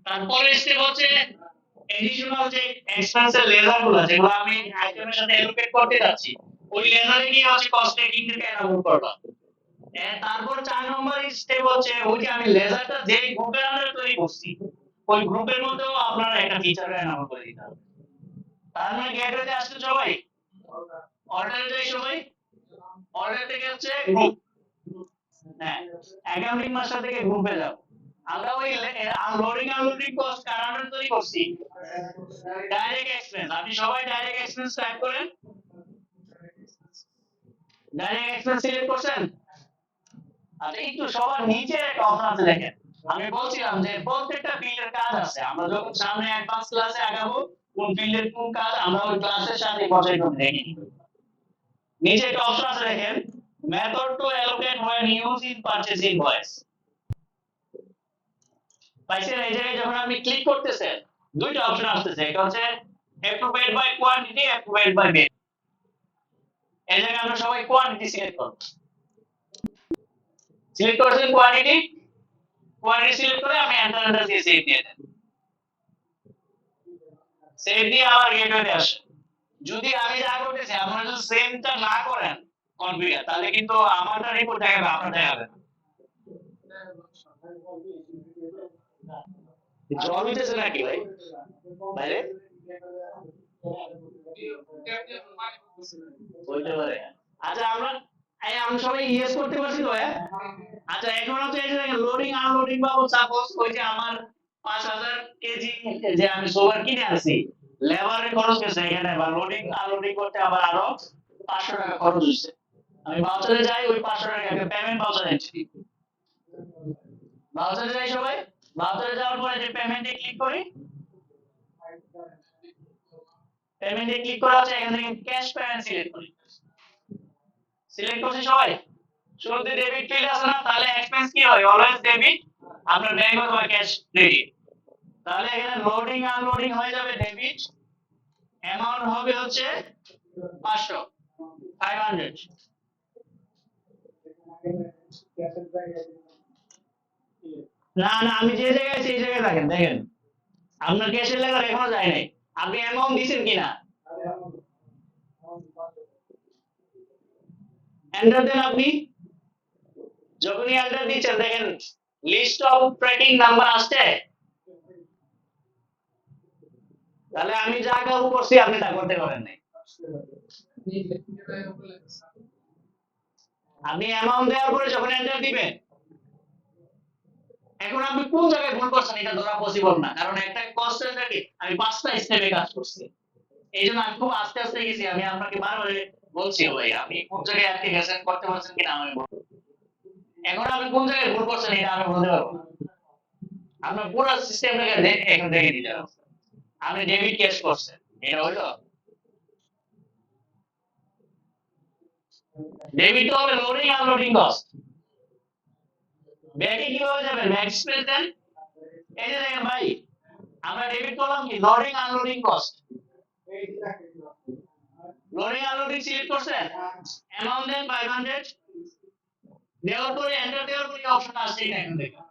S1: তারপরে স্টেপ হচ্ছে এডিশনাল যে এক্সপেন্সের লেজার গুলো যেগুলো আমি আইটেমের সাথে অ্যালোকেট করতে যাচ্ছি, ওই লেজারে গিয়ে হচ্ছে কস্ট ট্র্যাকিং থেকে এনাবল করলাম। তারপর 4 নম্বর স্টেপ হচ্ছে ওই যে আমি লেজারটা যে গ্রুপের আন্ডারে তৈরি করছি ওই গ্রুপের মধ্যেও আপনারা একটা ফিচার এনাবল করে দিতে হবে। তার মানে গেটওয়েতে আসছে সবাই, অর্ডারে যাই সবাই, অর্ডার থেকে হচ্ছে গ্রুপ, হ্যাঁ অ্যাকাউন্টিং মাস্টার থেকে গ্রুপে যাব। আমরা ওই লোডিং আনলোডিং কস্ট কার আন্ডারে তৈরি করছি, ডাইরেক্ট এক্সপেন্স। আপনি সবাই ডাইরেক্ট এক্সপেন্স টাইপ করেন, ডাইরেক্ট এক্সপেন্স সিলেক্ট করছেন। আচ্ছা একটু সবার নিচে একটা অপশন আছে দেখেন, আমি বলছিলাম যে প্রত্যেকটা ফিল্ডের কাজ আছে, আমরা যখন সামনে অ্যাডভান্স ক্লাসে আগাবো কোন ফিল্ডের কোন কাজ আমরা ওই ক্লাসের সাথে পর্যায়ক্রমে দেখে নিব। নিচে একটা অপশন আছে দেখেন method to allocate when used in purchase invoice। পাইছেন? এই জায়গায় যখন আপনি ক্লিক করতেছেন দুইটা অপশন আসতেছে, একটা হচ্ছে approved by quantity, approved by base. এই জায়গায় আমরা সবাই কোয়ান্টিটি সিলেক্ট করব। সিলেক্ট করছেন কোয়ান্টিটি, কোয়ান্টিটি সিলেক্ট করে আমি এন্টার দিয়ে সেভ দিয়ে দেন। সেভ দিয়ে আবার গেটওয়েতে আসেন। যদি আমি যা করতেছি আপনারা যদি সেমটা না করেন কনফিগার, তাহলে কিন্তু আমারটা রিপোর্ট দেখাবে, আপনার দেখাবে না। জল হইতেছে নাকি ভাই বাইরে? হইতে পারে। আচ্ছা আমরা আমরা সবাই ইয়েস করতে পারছি তো? আচ্ছা এখন হচ্ছে এই যে লোডিং আনলোডিং বা সাপোজ ওই যে আমার 5000 কেজি যে আমি সোলার কিনে আনছি, লেবারের খরচ গেছে এখানে, বা লোডিং আনলোডিং করতে আবার আরো 500 টাকা খরচ হচ্ছে। আমি ভাউচারে যাই, ওই 500 টাকা পেমেন্ট ভাউচারে দিচ্ছি। ভাউচারে যাই সবাই, ভাউচারে যাওয়ার পরে যে পেমেন্টে ক্লিক করি, পেমেন্টে ক্লিক করা আছে, এখান থেকে ক্যাশ পেমেন্ট সিলেক্ট করি। সিলেক্ট করছি সবাই, শুরুতে ডেবিট ফিল্ড আছে না, তাহলে এক্সপেন্স কি হয়, অলওয়েজ ডেবিট, আপনার ব্যাংক অথবা ক্যাশ ক্রেডিট। তাহলে এখানে লোডিং আনলোডিং হয়ে যাবে ডেবিট, অ্যামাউন্ট হবে হচ্ছে 500, 500। না না, আমি যে জায়গায় আছি এই জায়গায় থাকেন, দেখেন আপনার ক্যাশের লেখা এখনো যায় নাই, আপনি অ্যামাউন্ট দিয়েছেন কিনা, এন্টার দেন আপনি। যখনই এন্টার দিচ্ছেন দেখেন লিস্ট অফ ট্র্যাকিং নাম্বার আসছে, তাহলে আমি যা কাজ করছি আপনি তা করতে পারেন নাই। আপনি অ্যামাউন্ট দেওয়ার পরে যখন এন্টার দিবেন, এখন আপনি কোন জায়গায় ভুল করছেন এটা ধরা পসিবল না, কারণ একটা কস্ট সেন্টারে আমি 5টা স্টেপে কাজ করছি, এই জন্য আমি খুব আস্তে আস্তে গেছি। আমি আপনাকে বারবার বলছি ভাই আপনি কোন জায়গায় আটকে গেছেন, করতে পারছেন কিনা আমি বলবো। এখন আপনি কোন জায়গায় ভুল করছেন এটা আমি বলতে পারবো না, আপনার পুরো সিস্টেমটাকে এখন দেখে দিতে হবে। আপনি ডেবিট ক্যাশ করছেন, এটা হইলো ডেবিট তো হবে লোডিং আনলোডিং কস্ট। ব্যাংকে কিভাবে যাবেন, ব্যাংক এক্সপ্রেস দেন, এই যে দেখেন ভাই আমরা ডেবিট করলাম কি loading unloading cost, loading unloading select করছেন, অ্যামাউন্ট দেন 500, দেওয়ার পরে এন্টার দেওয়ার পরে অপশন আসছে এটা এখন দেখেন,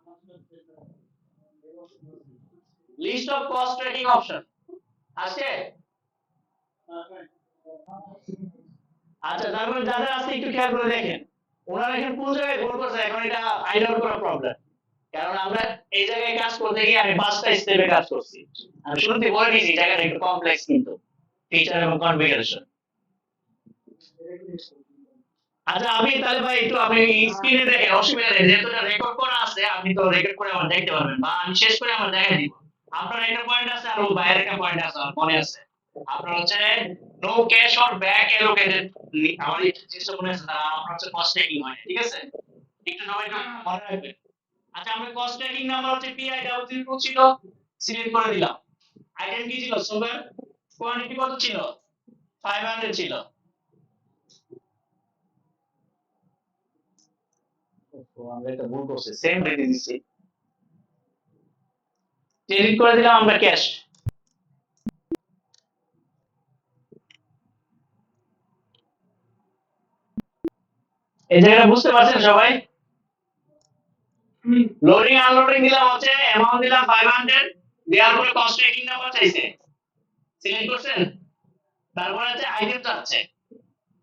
S1: list of cost tracking option আসছে। আচ্ছা, তারপরে যাদের আছে একটু খেয়াল করে দেখেন ওনারা এখন কোন জায়গায় ভুল করছে, এখন এটা আইডল করা প্রবলেম, কারণ আমরা এই জায়গায় কাজ করতে গিয়ে আমি 5টা স্টেপে কাজ করছি। আমি শুরুতে বলে দিয়েছি জায়গাটা একটু কমপ্লেক্স, কিন্তু ফিচার এবং কনফিগারেশন। আচ্ছা আমি তাহলে ভাই একটু আপনি স্ক্রিনে দেখেন, অসুবিধা নেই, যেহেতু এটা রেকর্ড করা আছে আপনি তো রেকর্ড করে আমার দেখতে পারবেন, বা আমি শেষ করে আমার দেখাই দিব। আপনার একটা পয়েন্ট আছে আর ওর বাইরে একটা পয়েন্ট আছে, আমার মনে আছে আপনার হচ্ছে no cash or back allocated, আমার এই জিনিসটা মনে আছে, তারা আপনার হচ্ছে কস্ট ট্র্যাকিং হয়, ঠিক আছে, একটু সবাই একটু মনে রাখবেন। আচ্ছা আমরা কস্ট ট্র্যাকিং নাম্বার হচ্ছে পিআই ডাবল 0 ছিল, সিলেক্ট করে দিলাম। আইটেম কি ছিল, সুগার, কোয়ান্টিটি কত ছিল, 500 ছিল। তো আমরা এটা ভুল করছি, সেম রেটে দিচ্ছি, ক্রেডিট করে দিলাম আমরা ক্যাশ। এই জায়গাটা বুঝতে পারছেন সবাই, লোডিং আনলোডিং দিলাম হচ্ছে, অ্যামাউন্ট দিলাম 500, দেওয়ার পরে কস্ট ট্র্যাকিং নাম্বার চাইছে, সিলেক্ট করছেন, তারপরে হচ্ছে আইটেম চাচ্ছে,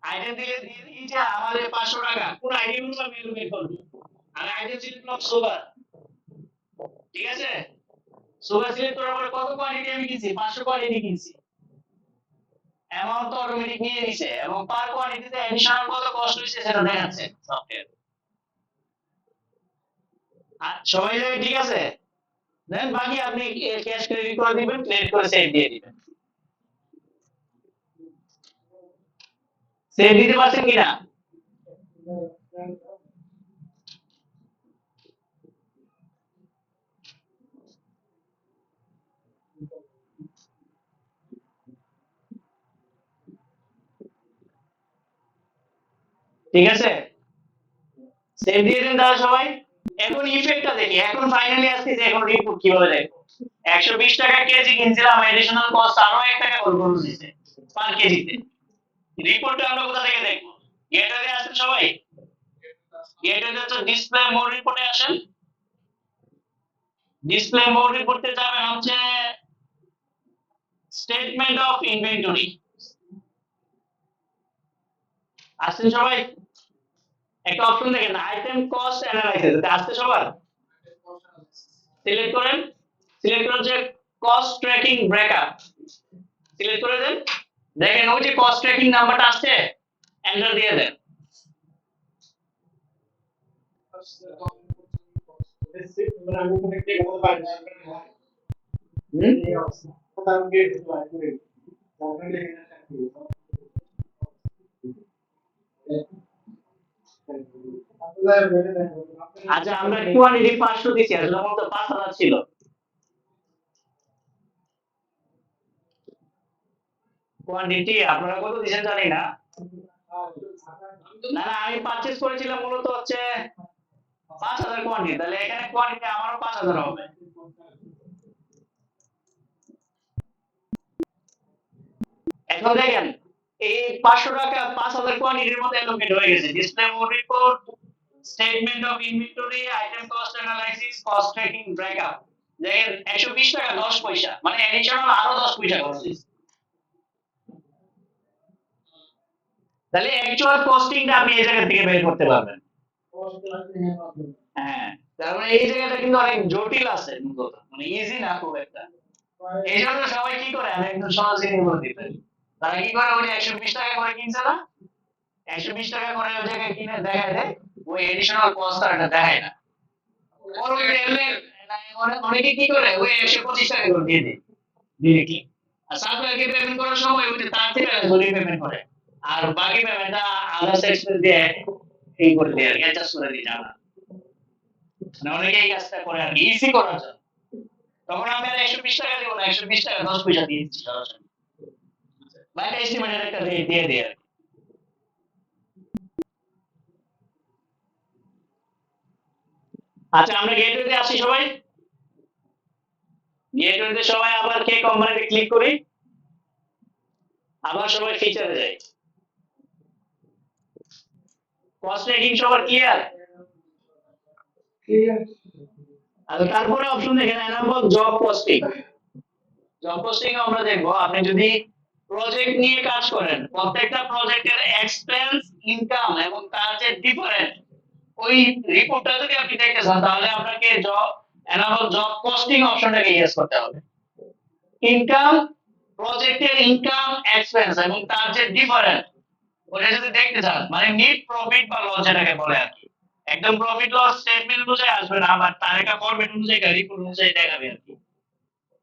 S1: আইটেম দিলে দিয়ে দিই যে আমাদের 500 টাকা, কোন আইটেম গুলো আমি বের করব, আমি আইটেম সিলেক্ট করলাম সুগার, ঠিক আছে, সুগার সিলেক্ট করার পরে কত কোয়ান্টিটি আমি কিনছি, 500 কোয়ান্টিটি কিনছি, অ্যামাউন্ট তো অটোমেটিক নিয়ে নিছে, এবং পার কোয়ান্টিটিতে এডিশনাল কত কস্ট হইছে সেটা দেখাচ্ছে সফটওয়্যার। আর সবাই জায়গায় ঠিক আছে, দেন বাকি আপনি ক্যাশ ক্রেডিট করে দিবেন, ক্রেডিট করে সেভ দিয়ে দিবেন। সেভ দিতে পারছেন কিনা, ঠিক আছে, সেভ দিয়ে দেন তাহলে সবাই। এখন ইফেক্টটা দেখি, এখন ফাইনালি আসছে যে এখন রিপোর্ট কিভাবে দেখবো। 120 টাকা কেজি কিনছিলাম, এডিশনাল কস্ট আরো 1 টাকা করে দিয়েছে পার কেজিতে। রিপোর্টটা আমরা কোথা থেকে দেখবো, গেটওয়ে আসেন সবাই, গেটওয়ে হচ্ছে ডিসপ্লে মোড রিপোর্টে আসেন, ডিসপ্লে মোড রিপোর্টে যাবেন হচ্ছে স্টেটমেন্ট অফ ইনভেন্টরি, আসেন সবাই, একটা অপশন দেখেন আইটেম কস্ট অ্যানালাইসিস, আসছে সবার, সিলেক্ট করেন, সিলেক্ট করেন যে কস্ট ট্র্যাকিং ব্রেকআপ, সিলেক্ট করে দেন, দেখেন ওই যে কস্ট ট্র্যাকিং নাম্বারটা আসছে, এন্টার দিয়ে দেন। আচ্ছা আমরা কোয়ান্টিটি 500 দিছি, আসলে মূলত 5000 ছিল। কোয়ান্টিটি আপনারা কত দিয়েছেন জানি না, না না, আমি পারচেজ করেছিলাম মূলত হচ্ছে 5,000 কোয়ান্টিটি, তাহলে এখানে কোয়ান্টিটি আমারও 5,000 হবে। এখন দেখেন এই 500 টাকা 5,000 কোয়ান্টিটির মধ্যে অ্যালোকেট হয়ে গেছে। Display mode report, statement of inventory, item cost analysis, cost tracking, breakup. দেখেন 120 টাকা 10 পয়সা, মানে এডিশনাল আরো 10 পয়সা খরচ হয়েছে। তাহলে অ্যাকচুয়াল কস্টিংটা আপনি এই জায়গা থেকে বের করতে পারবেন। হ্যাঁ, তার মানে এই জায়গাটা কিন্তু অনেক জটিল আছে, মানে ইজি না খুব একটা। এই জন্য সবাই কি করে, আমি একদম সহজে বলে দিতে, তারা কি করে ওই 120 টাকা করে কিনছে না, 120 টাকা করে ওই জায়গায় কিনে দেখায় দেয়, ওই এডিশনাল কস্ট আর এটা দেখায় না। অনেকে কি করে ওই 125 টাকা করে দিয়ে দেয় ডিরেক্টলি, আর সাপ্লায়ারকে পেমেন্ট করার সময় ওই যে তার থেকে ধরে পেমেন্ট করে, আর বাকি পেমেন্টটা আদার্স এক্সপেন্স দিয়ে এই করে দেয় আর অ্যাডজাস্ট করে দিয়ে জানা। মানে অনেকে এই কাজটা করে আর ইজি করার জন্য। তখন আমি আর 120 টাকা দিব না, 120 টাকা 10 পয়সা দিয়ে দিচ্ছি সরাসরি, বা একটা এস্টিমেটেড একটা দিয়ে দেয় আর কি। আচ্ছা, আমরা গেটওয়েতে আসি সবাই, গেটওয়েতে সবাই আবার কে কোম্পানিতে ক্লিক করি, আবার সবাই ফিচারে যাই। কস্ট ট্র্যাকিং সবার ক্লিয়ার? আচ্ছা, তারপরে অপশন দেখেন enable job posting. Job posting আমরা দেখবো, আপনি যদি প্রজেক্ট নিয়ে কাজ করেন, প্রত্যেকটা প্রজেক্টের এক্সপেন্স, ইনকাম এবং তার যে ডিফারেন্ট, ওই রিপোর্টটা যদি আপনি দেখতে চান, তাহলে আপনাকে জব এনাবল জব পোস্টিং অপশনটাকে ইয়েস করতে হবে। ইনকাম, প্রজেক্টের ইনকাম, এক্সপেন্স এবং তার যে ডিফারেন্ট, ওটা যদি দেখতে চান, মানে নিট প্রফিট বা লস যেটাকে বলে আর কি, একদম প্রফিট লস স্টেটমেন্ট অনুযায়ী আসবে না, আবার তার একটা ফরম্যাট অনুযায়ী রিপোর্ট অনুযায়ী দেখাবে আর কি।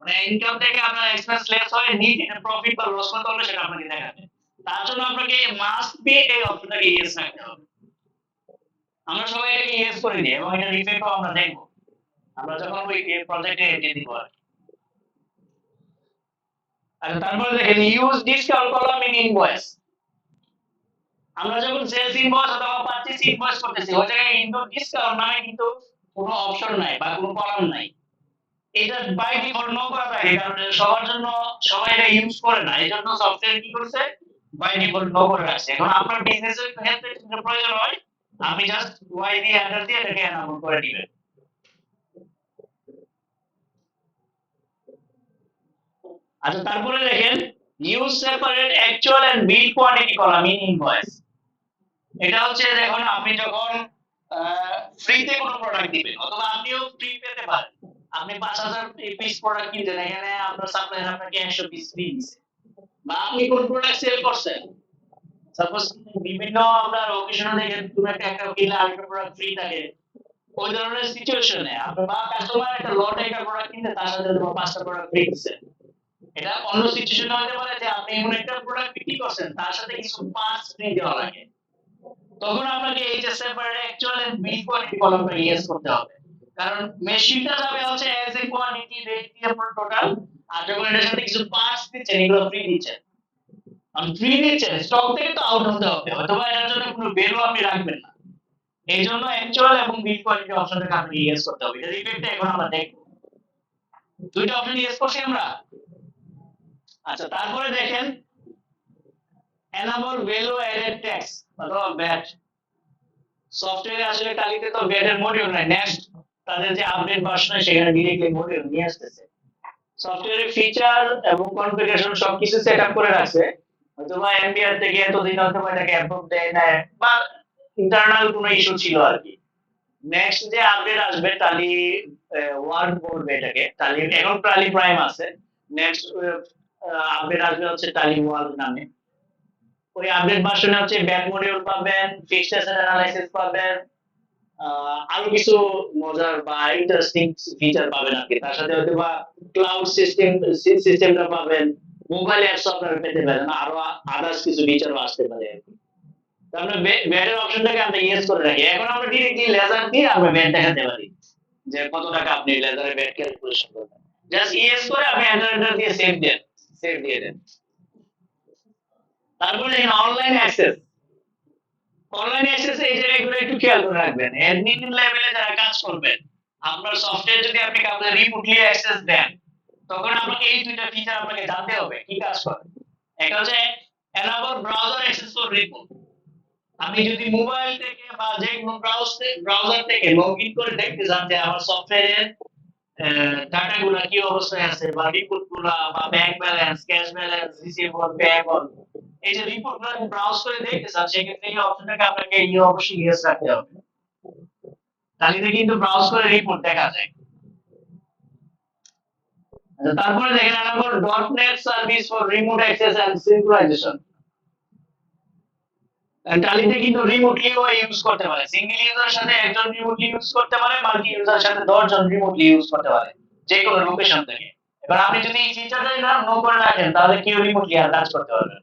S1: মানে ইনকাম থেকে আপনার এক্সপেন্স লেস হয়, নিট এটা প্রফিট বা লস কত হবে সেটা আপনাকে দেখাবে। তার জন্য আপনাকে মাস্ট বি এই অপশনটাকে ইয়েস রাখতে হবে। আমরা সবাই এটাকে ইয়েস করে দিই এবং এটা রিফ্লেক্টও আমরা দেখব আমরা যখন ওই প্রজেক্টে দিয়ে দিব আর কি। আচ্ছা, তারপরে দেখেন use discount column in invoice. আমরা যখন সেলস ইনভয়েস অথবা পারচেজ ইনভয়েস করতেছি, ওই জায়গায় কিন্তু ডিসকাউন্ট নামে কিন্তু কোনো অপশন নাই বা কোনো কলাম নাই। এটা বাই ডিফল্ট নো করা থাকে, কারণ সবার জন্য সবাই এটা ইউজ করে না, এই জন্য সফটওয়্যার কি করছে বাই ডিফল্ট নো করে রাখছে। এখন আপনার বিজনেসের ক্ষেত্রে যদি প্রয়োজন হয়, আপনি জাস্ট ওয়াই দিয়ে এন্টার দিয়ে এটাকে এনাবল করে দিবেন। আচ্ছা, তারপরে দেখেন use separate actual and bill quantity column in invoice. এটা হচ্ছে দেখুন, আপনি যখন ফ্রিতে কোনো প্রোডাক্ট দিবেন, অথবা আপনিও ফ্রি পেতে পারেন। আপনি 5,000 পিস প্রোডাক্ট কিনছেন, এখানে আপনার সাপ্লায়ার আপনাকে 100 পিস ফ্রি দিচ্ছে, বা আপনি কোন প্রোডাক্ট সেল করছেন, সাপোজ বিভিন্ন আপনার অকেশনে দেখেন তুমি একটা কিনলে আরেকটা প্রোডাক্ট ফ্রি থাকে, ওই ধরনের সিচুয়েশনে আপনি বা কাস্টমার একটা লট একটা প্রোডাক্ট কিনতে, তার সাথে 5টা প্রোডাক্ট ফ্রি দিচ্ছে। এটা অন্য সিচুয়েশনে হতে পারে যে আপনি এমন একটা প্রোডাক্ট বিক্রি করছেন, তার সাথে কিছু পার্টস ফ্রি দেওয়া লাগে, তখন আপনাকে এই যে separate actual and bill quantity কলামটা ইয়েস করতে হবে। কারণ মেশিনটা যাবে হচ্ছে এজ এ কোয়ান্টিটি রেট দিয়ে টোটাল, আর যখন এটার সাথে কিছু পার্টস দিচ্ছেন, এগুলো ফ্রি দিচ্ছেন, আর ফ্রি দিচ্ছেন স্টক থেকে তো আউট হতে হবে, অথবা এটার জন্য কোনো ভ্যালু আপনি রাখবেন না। এই জন্য অ্যাকচুয়াল এবং বিল কোয়ান্টিটি অপশনটাকে আপনি ইয়েস করতে হবে। এটার ইফেক্টটা এখন আমরা দেখব। দুইটা অপশন ইয়েস করছি আমরা। আচ্ছা, তারপরে দেখেন enable value added tax অথবা ভ্যাট। সফটওয়্যারে আসলে টালিতে তো ভ্যাট এর মডিউল নাই, নেক্সট তাদের যে আপডেট ভার্সনে সেখানে ডিরেক্টলি মডিউল নিয়ে আসতেছে। সফটওয়্যারের ফিচার এবং কনফিগারেশন সবকিছু সেটআপ করে রাখছে, অথবা এমবিআর থেকে এতদিন হয়তো এটাকে অ্যাপ্রুভ দেয় না, বা ইন্টারনাল কোনো ইস্যু ছিল আর কি। নেক্সট যে আপডেট আসবে টালি ওয়ার্ক বলবে এটাকে, টালি এখন টালি প্রাইম আছে, নেক্সট আপডেট আসবে হচ্ছে টালি ওয়ার্ক নামে। ওই আপডেট ভার্সনে হচ্ছে ব্যাক মডিউল পাবেন, ফিক্সড অ্যাসেট অ্যানালাইসিস পাবেন, আরো কিছু মজার বা ইন্টারেস্টিং ফিচার পাবেন আর কি। তার সাথে হয়তো বা ক্লাউড সিস্টেমটা পাবেন, মোবাইল অ্যাপস আপনারা পেতে পারেন, আরো আদার্স কিছু ফিচারও আসতে পারে আর কি। তো আমরা ব্যাটের অপশনটাকে আমরা ইয়েস করে রাখি। এখন আমরা ডিরেক্টলি লেজার দিয়ে আমরা ব্যাট দেখাতে পারি যে কত টাকা আপনি লেজারে ব্যাট ক্যালকুলেশন করবেন। জাস্ট ইয়েস করে আপনি এন্টার দিয়ে সেভ দিয়ে দেন। তারপরে দেখেন অনলাইন অ্যাক্সেস। অনলাইন অ্যাক্সেস এই জায়গাগুলো একটু খেয়াল করে রাখবেন। অ্যাডমিন লেভেলে যারা কাজ করবেন, আপনার সফটওয়্যার যদি আপনি কাউকে রিমোটলি অ্যাক্সেস দেন, তখন আপনাকে এই দুইটা ফিচার আপনাকে জানতে হবে কি কাজ করে। একটা হচ্ছে enable browser access for report। আমি যদি মোবাইল থেকে বা যে কোনো ব্রাউজার থেকে লগ ইন করে দেখতে চান যে আমার সফটওয়্যারের ডাটা গুলা কি অবস্থায় আছে, বা রিপোর্ট গুলা, বা bank balance, cash balance, receivable, payable, এই যে রিপোর্ট গুলো ব্রাউজ করে দেখতে চান, সেক্ষেত্রে এই অপশনটাকে আপনাকে অবশ্যই ইয়েস রাখতে হবে। তাহলে কিন্তু ব্রাউজ করে রিপোর্ট দেখা যায়। আচ্ছা, তারপরে দেখেন আমরা .NET service for remote access and synchronisation. টালিতে কিন্তু রিমোটলিও ইউজ করতে পারে। সিঙ্গেল ইউজারের সাথে একজন রিমোটলি ইউজ করতে পারে, মাল্টি ইউজারের সাথে 10 জন রিমোটলি ইউজ করতে পারে যে কোনো লোকেশন থেকে। এবার আপনি যদি এই ফিচারটাই না নো করে রাখেন, তাহলে কেউ রিমোটলি আর কাজ করতে পারবে না।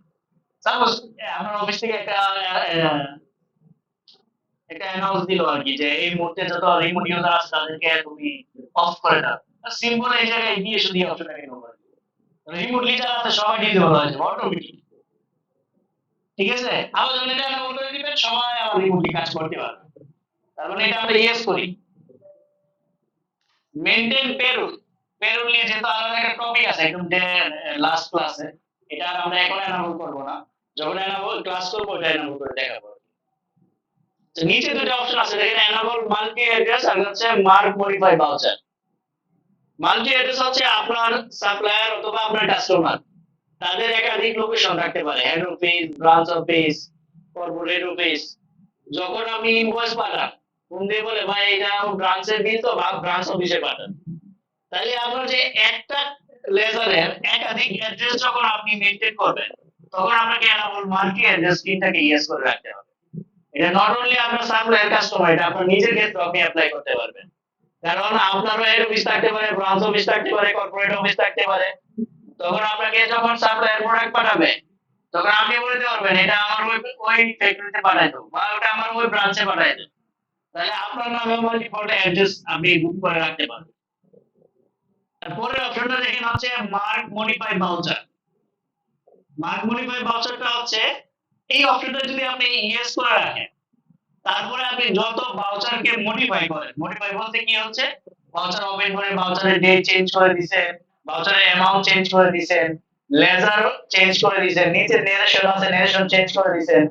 S1: সাপোজ আপনার অফিস থেকে একটা অ্যানাউন্স দিল আর কি, যে এই মুহূর্তে যত রিমোট ইউজার আছে তাদেরকে তুমি অফ করে দাও। সিম্পল এই জায়গায় গিয়ে শুধু অপশনটাকে নো করে দিও। রিমোটলি যারা আছে সবাই ডিসেবল হয়ে যাবে অটোমেটিক। ঠিক আছে, আবার যখন এটা এনাবল করে দিবেন, সবাই আবার রিমোটলি কাজ করতে পারবে। তার মানে এটা আমরা ইয়েস করি। Maintain payroll. পেরোল নিয়ে যেহেতু আলাদা একটা টপিক আছে একদম লাস্ট ক্লাসে, এটা আর আমরা এখন এনাবল করব না, যখন এনাবল ক্লাস করব এটা এনাবল করে দেখাবো। তো নিচে দুটো অপশন আছে, দেখেন এনাবল মাল্টি অ্যাড্রেস আর হচ্ছে mark modify voucher. Multi address হচ্ছে আপনার সাপ্লায়ার অথবা আপনার কাস্টমার তাদের একাধিক লোকেশন রাখতে পারে, head office, branch office, corporate office. যখন আপনি ইনভয়েস পাঠান, ফোন দিয়ে বলে ভাই এটা ব্রাঞ্চের বিল তো, ব্রাঞ্চ অফিসে পাঠান, তাহলে আপনার যে একটা লেজারের একাধিক অ্যাড্রেস যখন আপনি মেইনটেইন করবেন, তখন আপনাকে এনাবল মাল্টি অ্যাড্রেস স্ক্রিনটাকে ইয়েস করে রাখতে হবে। এটা নট অনলি আপনার সাপ্লায়ার কাস্টমার, এটা আপনার নিজের ক্ষেত্রে আপনি অ্যাপ্লাই করতে পারবেন। কারণ আপনারও হেড অফিস থাকতে পারে, ব্রাঞ্চ অফিস থাকতে পারে, কর্পোরেট অফিস থাকতে পারে। তখন আপনাকে যখন সাপ্লায়ার প্রোডাক্ট পাঠাবে, তখন আপনি বলতে পারবেন এটা আমার ওই ফ্যাক্টরিতে পাঠাই দাও, বা ওটা আমার ওই ব্রাঞ্চে পাঠাই দাও। তাহলে আপনার নামে মাল্টিপল অ্যাড্রেস আপনি বুক করে রাখতে পারবেন। তারপরের অপশনটা দেখেন হচ্ছে mark modify voucher. Mark modify ভাউচারটা হচ্ছে এই অপশনটা যদি আপনি ইয়েস করে রাখেন, তারপরে আপনি যত ভাউচারকে মডিফাই করেন, মডিফাই বলতে কি হচ্ছে, ভাউচার ওপেন করে ভাউচারের ডেট চেঞ্জ করে দিবেন, ভাউচারের অ্যামাউন্ট চেঞ্জ করে দিবেন, লেজার চেঞ্জ করে দিবেন, নিচে নারেশন আছে নারেশন চেঞ্জ করে দিবেন।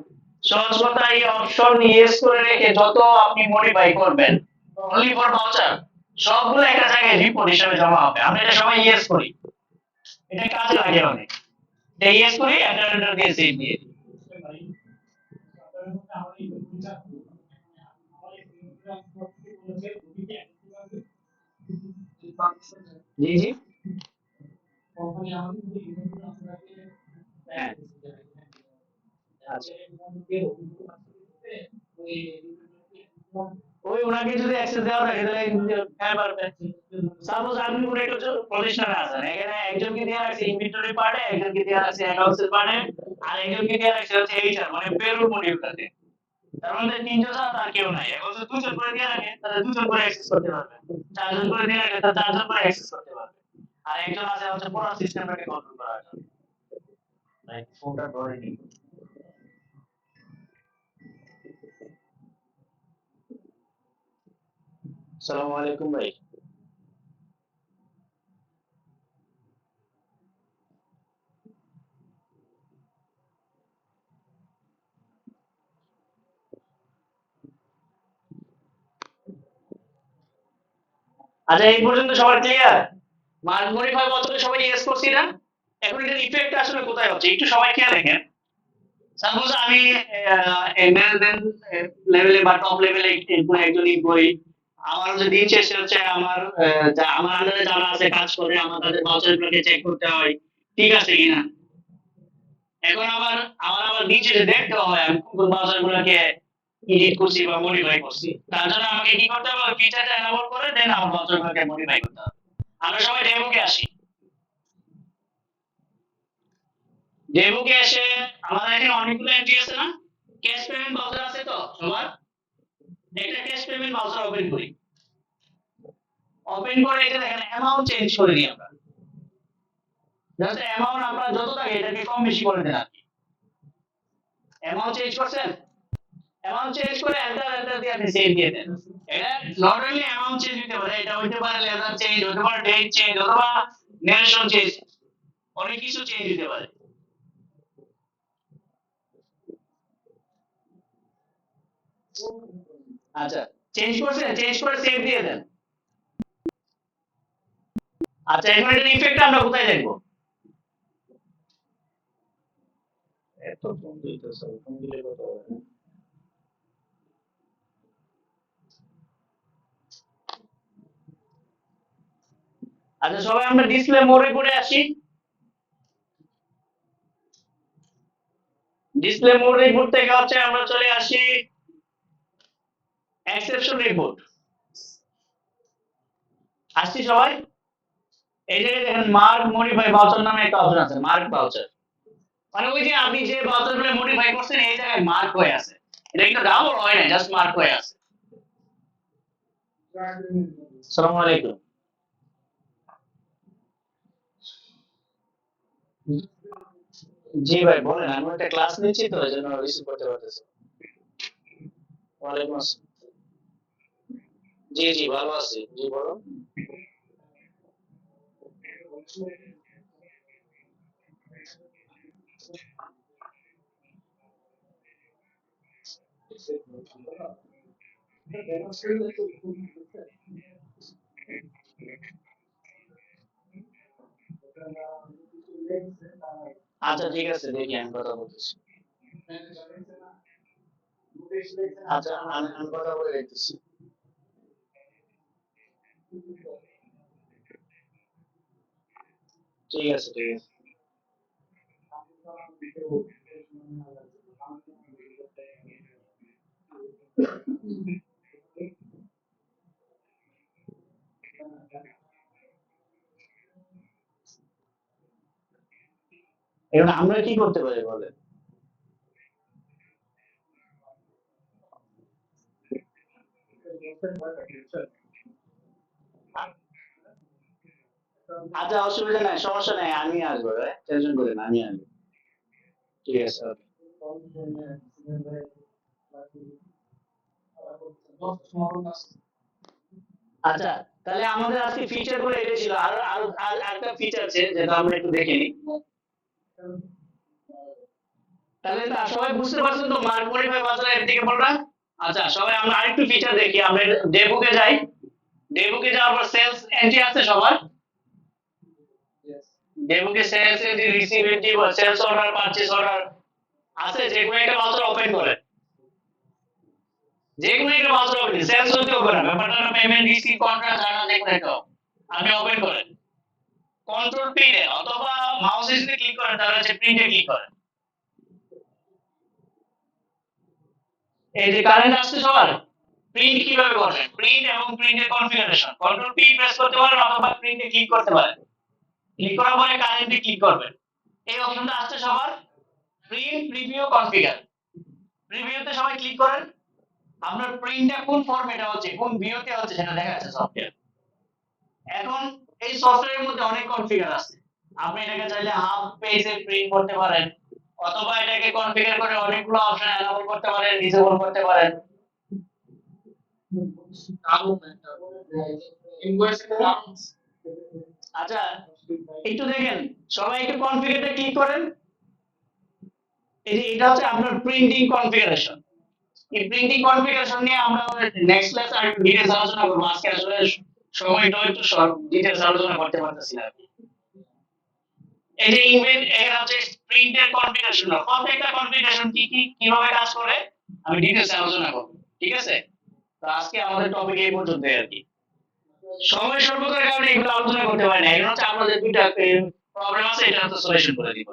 S1: সহজ কথা, এই অপশন ইয়েস করে রেখে যত আপনি মডিফাই করবেন অনলি ফর ভাউচার, সবগুলো একটা জায়গায় রিপোর্ট হিসেবে জমা হবে। আমরা এটা সবাই ইয়েস করি, এটা কাজে লাগে অনেক। এটা ইয়েস করি, এন্টার দিয়ে সেভ দিয়ে দিই। জি জি, হ্যাঁ, আচ্ছা। ওই ওনাকে যদি অ্যাক্সেস দেওয়া থাকে তাহলে হ্যাঁ পারবে। সাপোজ আপনি কোনো একটা প্রতিষ্ঠানে আছেন, এখানে একজনকে দেওয়া আছে ইনভেন্টরি পার্টে, একজনকে দেওয়া আছে অ্যাকাউন্টস এর পার্টে, আর একজনকে দেওয়া আছে হচ্ছে এইচআর মানে পেরোল মডিউলটাতে। তার মধ্যে তিনজন ছাড়া তার কেউ নাই। এখন যদি দুজন করে দেওয়া রাখে তাহলে দুজন করে অ্যাক্সেস করতে পারবে, চারজন করে দেওয়া রাখে তাহলে চারজন করে অ্যাক্সেস করতে পারবে। আর একজন আছে হচ্ছে পুরো সিস্টেমটাকে কন্ট্রোল করার জন্য। রাইট, ফোনটা ধরে নিই। আসসালামু আলাইকুম ভাই। আচ্ছা, এই পর্যন্ত সবার ক্লিয়ার? মডিফাই বলতে সবাই ইয়েস করছি না? এখন এটার ইফেক্ট আসলে কোথায় হচ্ছে একটু সবাই খেয়াল রাখেন। সাপোজ আমি ম্যানেজমেন্ট লেভেলে বা টপ লেভেলে একজন এমপ্লয়ি, আমার যে দিন শেষে হচ্ছে আমার যা আমার আন্ডারে যারা আছে কাজ করে, আমার তাদের ভাউচার গুলোকে চেক করতে হয় ঠিক আছে কিনা। এখন আমার দিন শেষে দেখতে হয় আমি কোন ভাউচার গুলোকে এডিট করছি বা মডিফাই করছি। তার জন্য আমাকে কি করতে হবে, ফিচারটা এনাবল করে দেন আমার ভাউচার গুলোকে মডিফাই করতে হবে। আমরা সবাই ডেমোকে আসি। ডেমোকে এসে আমাদের এখানে অনেকগুলো এন্ট্রি আছে না, ক্যাশ পেমেন্ট ভাউচার আছে তো সবার। একটা ক্যাশ পেমেন্ট ভাউচার ওপেন করি, ওপেন করে এটা দেখেন অ্যামাউন্ট চেঞ্জ করে দিই আমরা। জাস্ট অ্যামাউন্ট আপনার যত থাকে এটাকে কম বেশি করে দেন আপনি। অ্যামাউন্ট চেঞ্জ করছেন, অ্যামাউন্ট চেঞ্জ করে এন্টার এন্টার দিয়ে আপনি সেভ দিয়ে দেন। এটা নট অনলি অ্যামাউন্ট চেঞ্জ হতে পারে, এটা হইতে পারে লেজার চেঞ্জ, হতে পারে ডেট চেঞ্জ, অথবা নেরেশন চেঞ্জ, অনেক কিছু চেঞ্জ হতে পারে। আচ্ছা, চেঞ্জ করছেন, চেঞ্জ করে সেভ দিয়ে দেন। আচ্ছা, এখন এটার ইফেক্ট আমরা কোথায় দেখবো? এত ফোন দিতেছে, ফোন দিলে কত হবে? আচ্ছা, সবাই আমরা ডিসপ্লে মোড রিপোর্টে আসি। ডিসপ্লে মোড রিপোর্ট থেকে হচ্ছে আমরা চলে আসি এক্সেপশন রিপোর্ট। আসছি সবাই। এই যে দেখেন মার্ক মডিফাই ভাউচার নামে একটা অপশন আছে, মার্ক ভাউচার। মানে ওই যে আপনি যে ভাউচারগুলো মডিফাই করছেন এই জায়গায় মার্ক হয়ে আছে, এটা কিন্তু ডাবল হয় না, জাস্ট মার্ক হয়ে আছে। আসসালামু আলাইকুম। জি ভাই বলেন, আমি একটা ক্লাস নিচ্ছি তো এই জন্য রিসিভ করতে পারতেছি। ওয়ালাইকুম আসসালাম। জি জি ভালো আছি, জি বলো। আচ্ছা ঠিক আছে, দেখি আমি কথা বলতেছি। আচ্ছা আমি কথা বলে দেখতেছি। ঠিক আছে ঠিক আছে। এখন আমরা কি করতে পারি বলেন? আচ্ছা অসুবিধা নাই, সমস্যা নাই, আমি আসবো, টেনশন করেন না, আমি আসবো। ঠিক আছে আচ্ছা, তাহলে আমাদের আজকে ফিচার গুলো এটা ছিল, আর আর আর একটা ফিচার আছে যেটা আমরা একটু দেখে নিই। তাহলে তা সবাই বুঝতে পারছেন তো মার্ক মডিফাই বাজার এর দিকে বলরা? আচ্ছা সবাই আমরা আরেকটু ফিচার দেখি, আমরা ডেবুকে যাই। ডেবুকে যাওয়ার পর সেলস এন্ট্রি আছে সবার। ডেবুকে sales entry, receive entry, sales order, purchase order আছে, যে কোনো একটা বাজার ওপেন করে, যে কোনো একটা বাজার ওপেন, সেলস হতে হবে না, ব্যাপারটা হলো পেমেন্ট, রিসিভ, কন্ট্রাক্ট, জার্নাল, যে কোনো একটা আপনি ওপেন করেন কন্ট্রোল পি এ, অথবা মাউসে যদি ক্লিক করেন তাহলে হচ্ছে প্রিন্টে ক্লিক করেন। এই যে কারেন্ট আসছে সবার, প্রিন্ট কিভাবে করবেন, প্রিন্ট এবং প্রিন্টের কনফিগারেশন, কন্ট্রোল পি প্রেস করতে পারেন অথবা প্রিন্টে ক্লিক করতে পারেন। ক্লিক করার পরে কারেন্টে ক্লিক করবেন, এই অপশনটা আসছে সবার, প্রিন্ট প্রিভিউ কনফিগার। প্রিভিউতে সবাই ক্লিক করেন, আপনার প্রিন্টটা কোন ফরম্যাটে হচ্ছে, কোন ভিউতে হচ্ছে সেটা দেখা যাচ্ছে সফটওয়্যার। এখন এই সফটওয়্যারের মধ্যে অনেক কনফিগার আছে, আপনি এটাকে চাইলে হাফ পেজে প্রিন্ট করতে পারেন, অথবা এটাকে কনফিগার করে অনেকগুলো অপশন এনাবল করতে পারেন, ডিসেবল করতে পারেন। আচ্ছা একটু দেখেন, সবাই একটু কনফিগারে ক্লিক করেন। এই যে এটা হচ্ছে আপনার প্রিন্টিং কনফিগারেশন। এই প্রিন্টিং কনফিগারেশন নিয়ে আমরা নেক্সট ক্লাসে আর একটু ডিটেইলস আলোচনা করব, আজকে আসলে সময়টা একটু শর্ট, ডিটেইলস আলোচনা করতে পারতেছি না। এই যে ইভেন্ট এর হচ্ছে প্রিন্টের কনফিগারেশন, প্রত্যেকটা কনফিগারেশন কি কি কিভাবে কাজ করে আমি ডিটেইলস আলোচনা করব, ঠিক আছে? তো আজকে আমাদের টপিক এই পর্যন্তই আর কি। সময় স্বল্পতার কারণে এগুলো আলোচনা করতে পারি না, এখন হচ্ছে আপনাদের দুইটা প্রবলেম আছে, এটা হচ্ছে সলিউশন করে দিব।